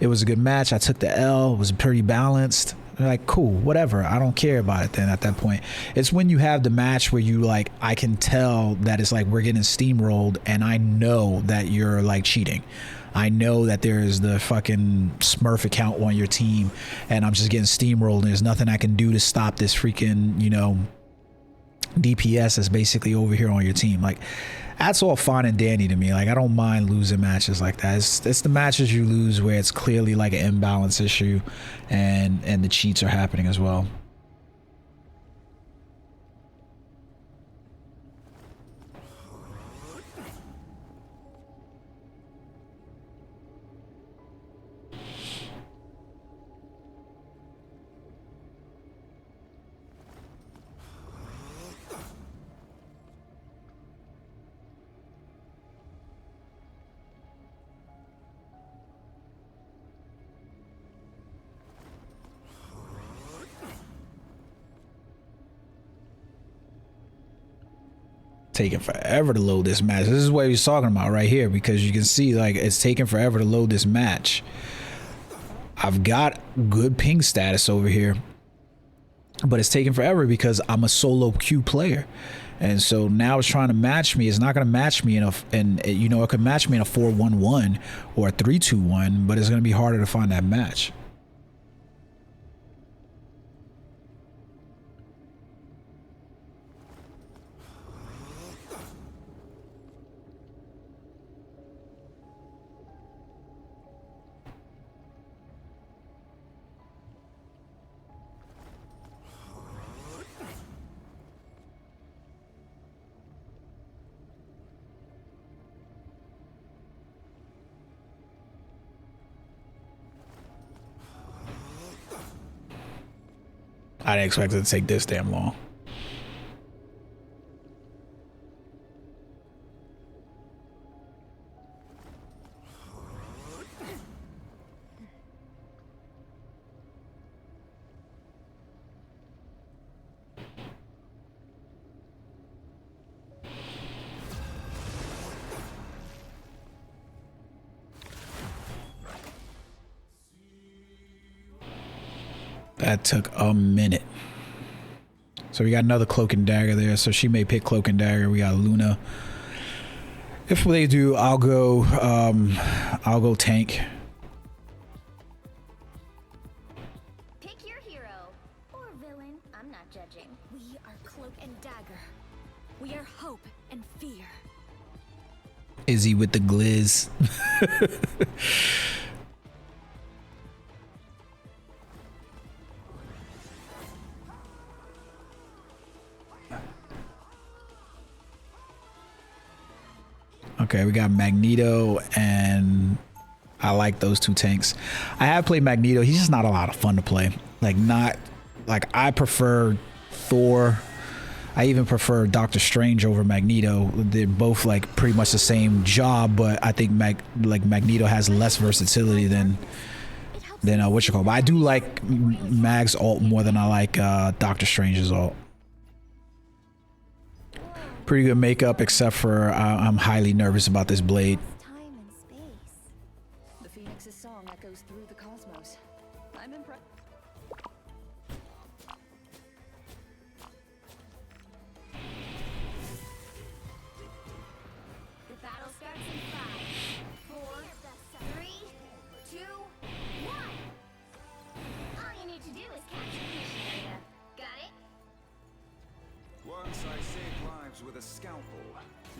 it was a good match, I took the L, it was pretty balanced. Like, cool, whatever, I don't care about it then at that point. It's when you have the match where you like, I can tell that it's like we're getting steamrolled and I know that you're like cheating. I know that there's the fucking Smurf account on your team and I'm just getting steamrolled and there's nothing I can do to stop this freaking, you know, DPS that's basically over here on your team. Like, that's all fine and dandy to me. Like, I don't mind losing matches like that. It's the matches you lose where it's clearly like an imbalance issue and the cheats are happening as well. Taking forever to load this match. This is what he's talking about right here, because you can see like it's taking forever to load this match. I've got good ping status over here, but it's taking forever because I'm a solo queue player And so now it's trying to match me. It's not going to match me in a, and you know, it could match me in a 4-1-1 or a 3-2-1, but it's going to be harder to find that match. I didn't expect it to take this damn long. That took a minute. So we got another Cloak and Dagger there. So she may pick Cloak and Dagger. We got Luna. If they do, I'll go tank. Pick your hero or villain. I'm not judging. We are Cloak and Dagger. We are hope and fear. Izzy with the glizz. Okay, we got Magneto, and I like those two tanks. I have played Magneto. He's just not a lot of fun to play. I prefer Thor. I even prefer Doctor Strange over Magneto. They're both like pretty much the same job, but I think Magneto has less versatility than what you call. But I do like Mag's ult more than I like Doctor Strange's ult. Pretty good makeup, except for I'm highly nervous about this blade. Time and space. The Phoenix's song echoes through the cosmos. I'm impressed. The battle starts in 5, 4, 3, 2, 1. All you need to do is capture the mission area. Got it? Once I saved lives with a scalpel.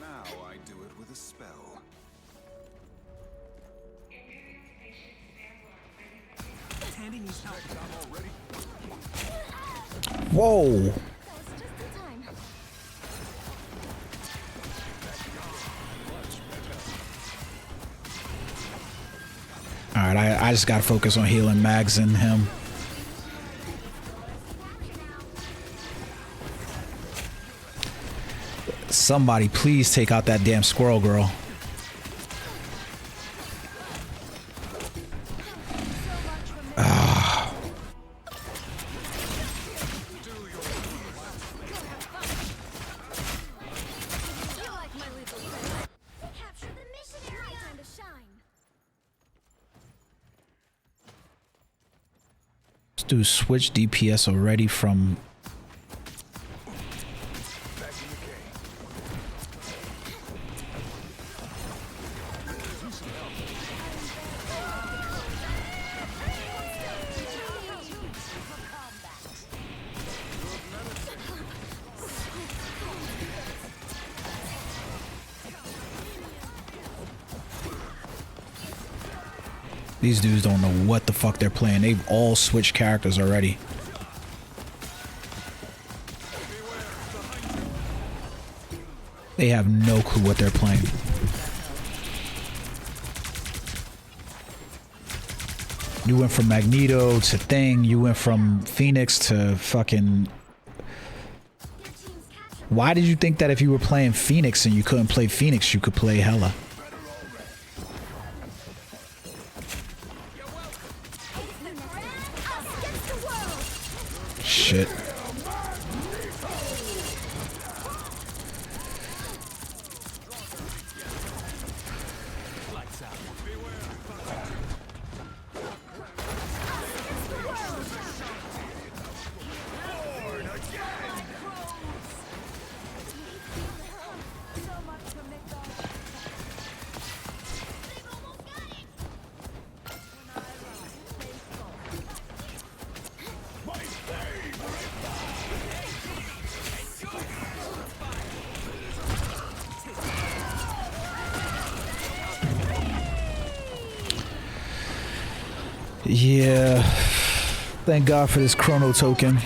Now I do it with a spell. Whoa! That was just in time. All right, I just gotta focus on healing Mags and him. Somebody please take out that damn squirrel girl. You like my lethal weapon? Capture the mission area. Time to shine. Let's do switch DPS already from. These dudes don't know what the fuck they're playing. They've all switched characters already. They have no clue what they're playing. You went from Magneto to Thing. You went from Phoenix to fucking... Why did you think that if you were playing Phoenix and you couldn't play Phoenix, you could play Hela? Shit. Yeah. Thank God for this chrono token.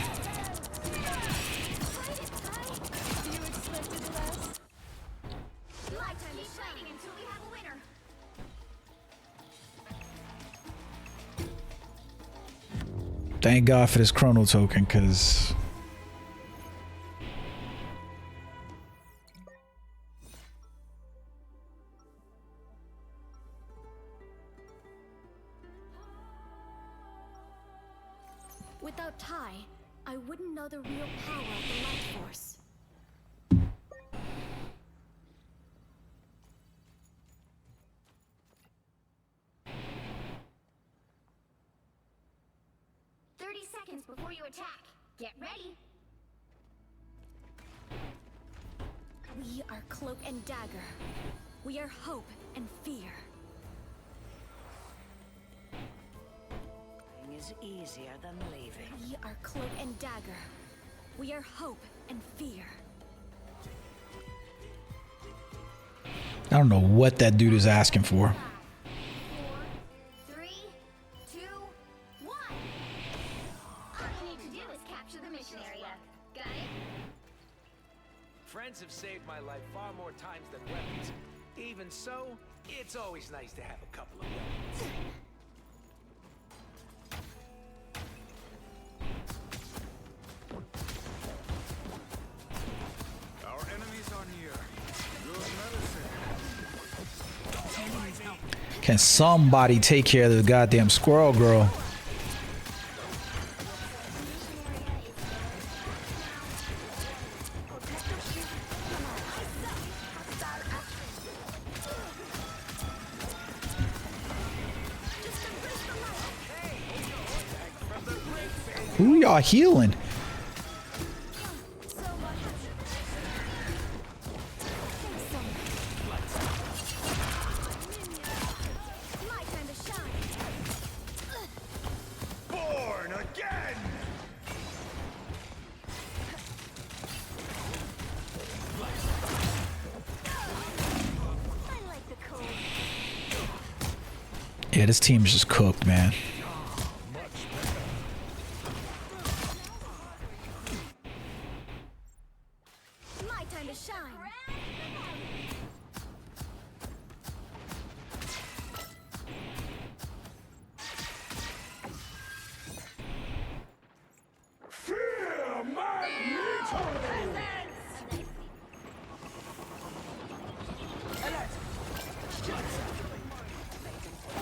Lifetime is shining until we have a winner. Thank God for this chrono token, because Without Tai, I wouldn't know the real power of the Light Force. Seconds before you attack. Get ready. We are Cloak and Dagger. We are hope and fear. Is easier than leaving. We are Cloak and Dagger. We are hope and fear. I don't know what that dude is asking for. 4, 3, 2, 1. All you need to do is capture the mission area. Got it? Friends have saved my life far more times than weapons. Even so, it's always nice to have a couple of weapons. Our enemies are near. Good medicine. Can somebody take care of the goddamn squirrel girl? Who y'all healing? Lifetime to shine. Born again! I like the cold. Yeah, this team is just cooked, man. My time to shine. Fear Magneto!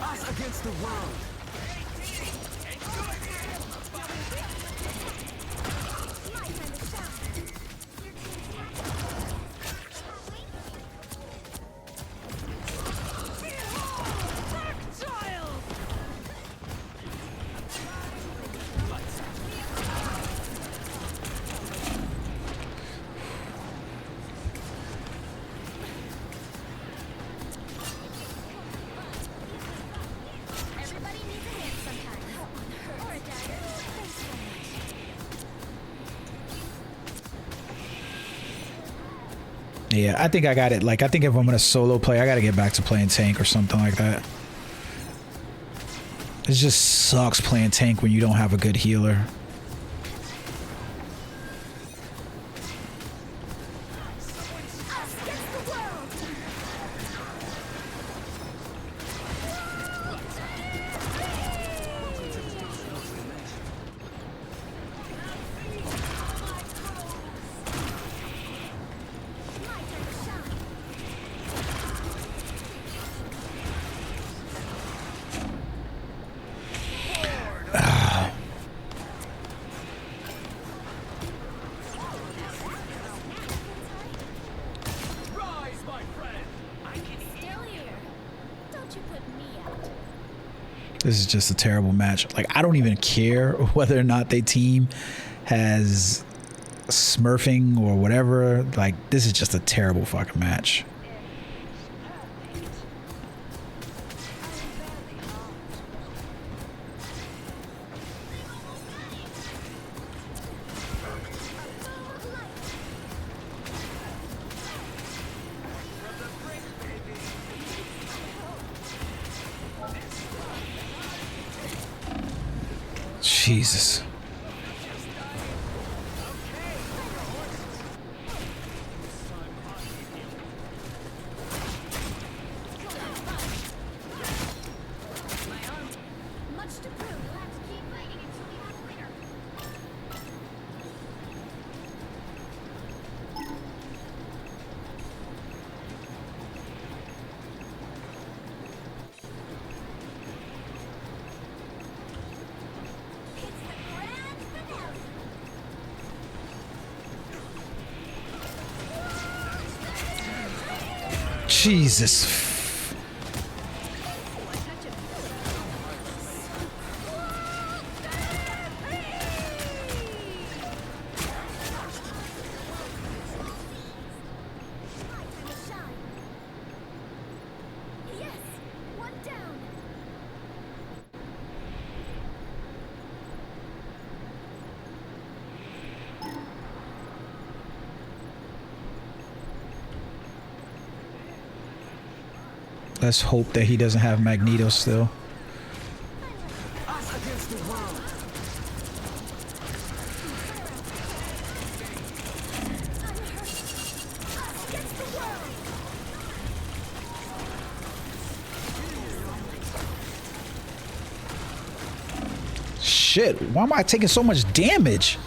Us against the world. My time to shine. Everybody needs a hand sometimes. Or a dagger. Thanks so much. Yeah, I think I got it. Like, I think if I'm gonna solo play, I gotta get back to playing tank or something like that. It just sucks playing tank when you don't have a good healer. Us against the world. My time to shine. Rise, my friend. Still here. Don't you put me out. This is just a terrible match. Like, I don't even care whether or not they team has smurfing or whatever. Like, this is just a terrible fucking match. Jesus. Much to prove. We'll have to keep fighting until we have a winner. It's the grand finale. Jesus. My time to shine. Yes, one down. Let's hope that he doesn't have Magneto still. Shit, why am I taking so much damage?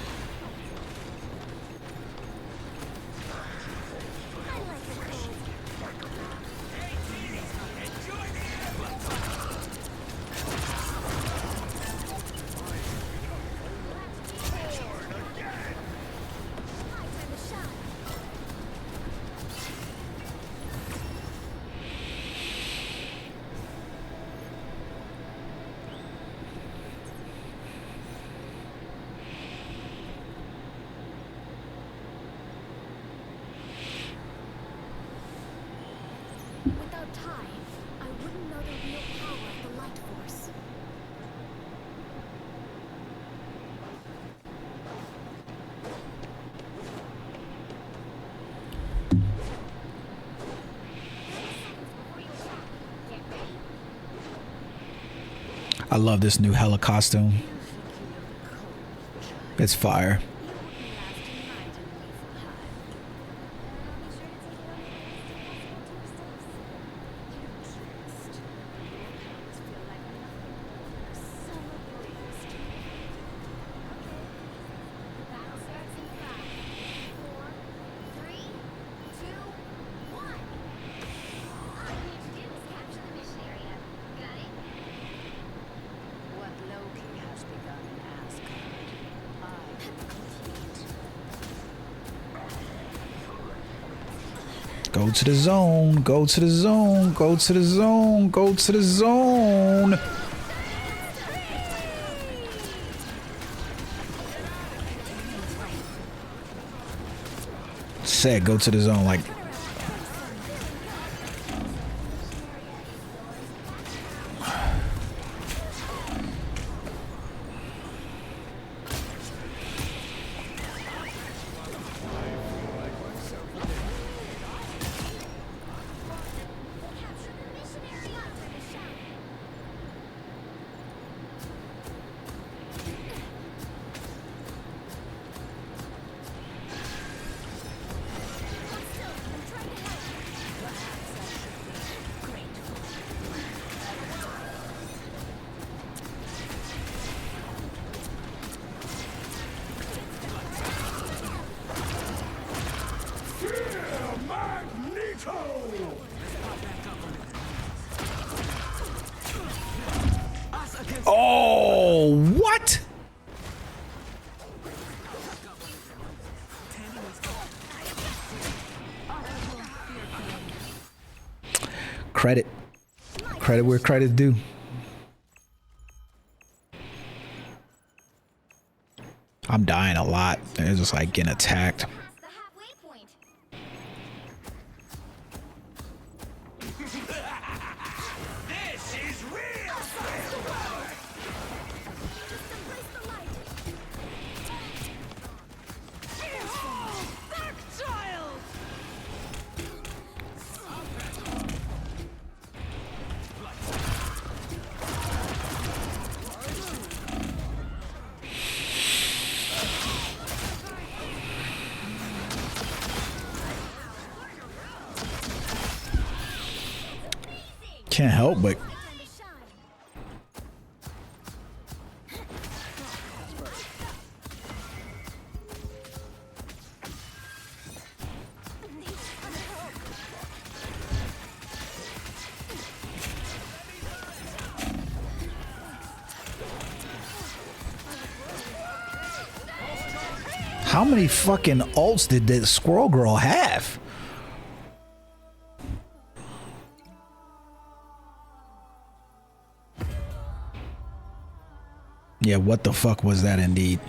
My time to shine. Without Tai, I wouldn't know the real power of the Light Force. I love this new Hela costume. It's fire. Battle starts in 5, 4, 3, 2, 1. All you need to do is capture the mission area. Got it? What Loki has begun in Asgard, I will complete. Go to the zone, go to the zone, go to the zone, go to the zone. Said go to the zone like Capture the mission area. Time to shine. Hold still. I'm trying to help. Fear Magneto! oh, what? Credit. Credit where credit's due. I'm dying a lot. It's just like getting attacked. Past the halfway point. This is real! Just embrace the light. Darkchild! Can't help but Time to shine. how many fucking ults did the Squirrel Girl have? Yeah, what the fuck was that indeed?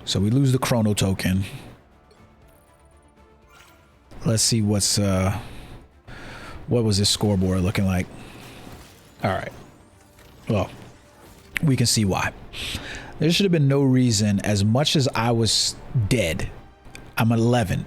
So we lose the chrono token. Let's see what's what was this scoreboard looking like. All right. Well, we can see why. There should have been no reason, as much as I was dead. I'm 11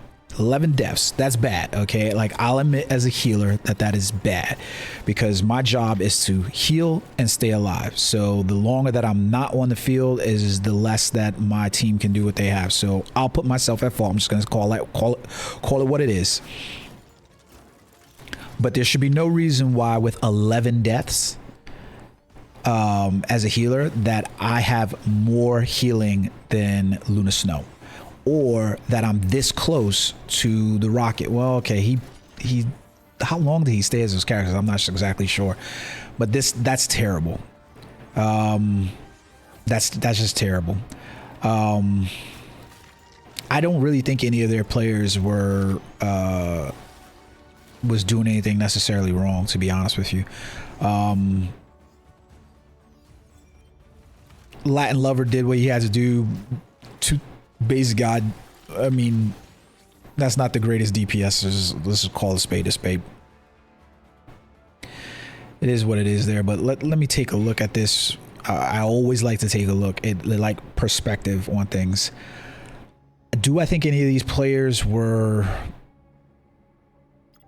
deaths. That's bad. Okay, like I'll admit as a healer that is bad, because my job is to heal and stay alive. So the longer that I'm not on the field is the less that my team can do what they have. So I'll put myself at fault. I'm just gonna call it what it is. But there should be no reason why with 11 deaths as a healer that I have more healing than Luna Snow, or that I'm this close to the Rocket. Well, okay, he how long did he stay as those characters? I'm not exactly sure, but that's terrible. That's just terrible. I don't really think any of their players was doing anything necessarily wrong, to be honest with you. Latin Lover did what he had to do to base God. I mean, that's not the greatest DPS. Let's just call a spade a spade. It is what it is there, but let me take a look at this. I always like to take a look at like perspective on things. Do I think any of these players were...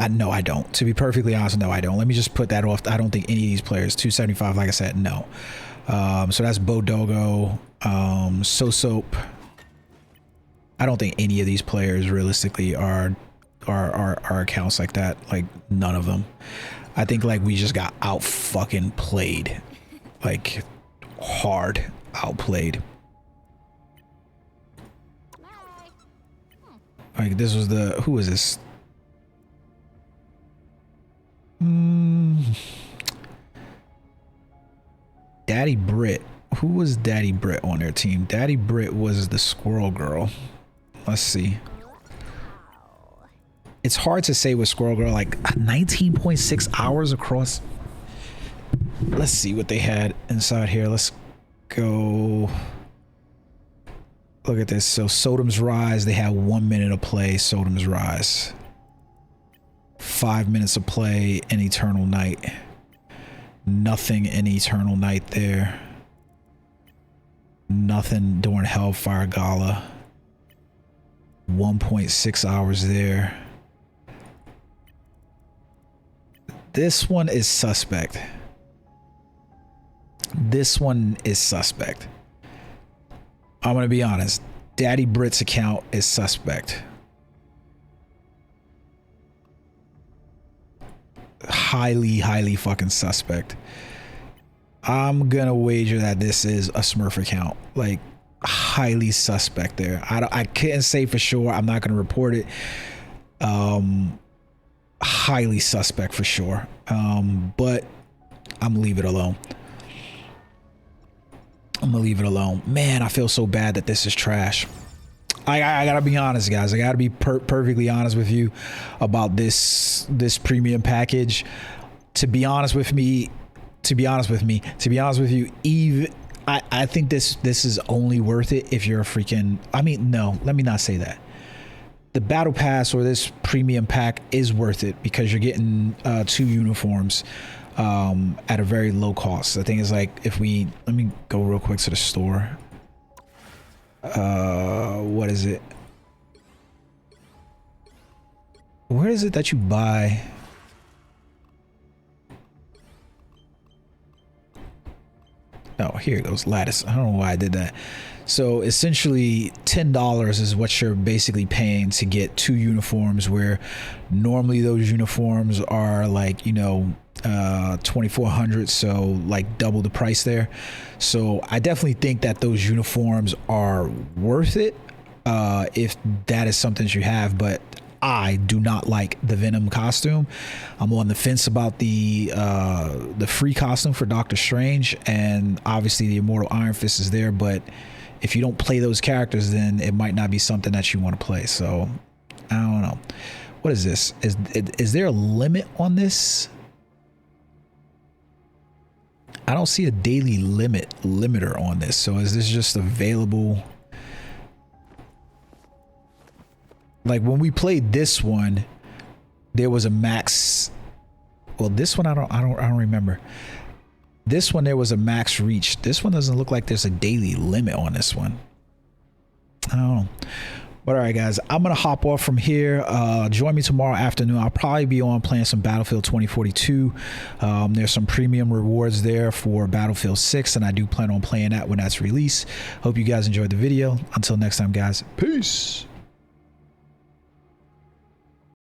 no, I don't. To be perfectly honest, no, I don't. Let me just put that off. I don't think any of these players, 275, like I said, no. So that's Bodogo, Soap. I don't think any of these players realistically are accounts like that. Like none of them. I think like we just got out fucking played, like hard outplayed. Like this was the, who was this? Daddy Brit. Who was Daddy Brit on their team? Daddy Brit was the Squirrel Girl. Let's see. It's hard to say with Squirrel Girl, like 19.6 hours across. Let's see what they had inside here. Let's go. Look at this. So Sodom's Rise, they had 1 minute of play. Sodom's Rise. 5 minutes of play in Eternal Night. Nothing in Eternal Night there. Nothing during Hellfire Gala. 1.6 hours there. This one is suspect. This one is suspect. I'm gonna be honest. Daddy Brit's account is suspect. Highly fucking suspect. I'm gonna wager that this is a Smurf account. Like highly suspect there. I couldn't say for sure. I'm not gonna report it. Highly suspect for sure. But I'm gonna leave it alone. Man, I feel so bad that this is trash. I gotta be honest, guys. I gotta be perfectly honest with you about this premium package. To be honest with you, even I think this is only worth it if you're a freaking. I mean, no, let me not say that. The battle pass or this premium pack is worth it because you're getting 2 uniforms at a very low cost. The thing is, like, let me go real quick to the store. What is it? Where is it that you buy? here it goes, lattice. I don't know why I did that. So essentially $10 is what you're basically paying to get 2 uniforms, where normally those uniforms are like, you know, 2,400, so like double the price there. So I definitely think that those uniforms are worth it if that is something that you have, but I do not like the Venom costume. I'm on the fence about the free costume for Doctor Strange, and obviously the Immortal Iron Fist is there, but if you don't play those characters, then it might not be something that you want to play. So I don't know. What is this? Is there a limit on this? I don't see a daily limiter on this. So is this just available? Like when we played this one, there was a max. Well, this one I don't remember. This one there was a max reach. This one doesn't look like there's a daily limit on this one. I don't know. But all right, guys, I'm gonna hop off from here. Join me tomorrow afternoon. I'll probably be on playing some Battlefield 2042. There's some premium rewards there for Battlefield 6, and I do plan on playing that when that's released. Hope you guys enjoyed the video. Until next time, guys, peace.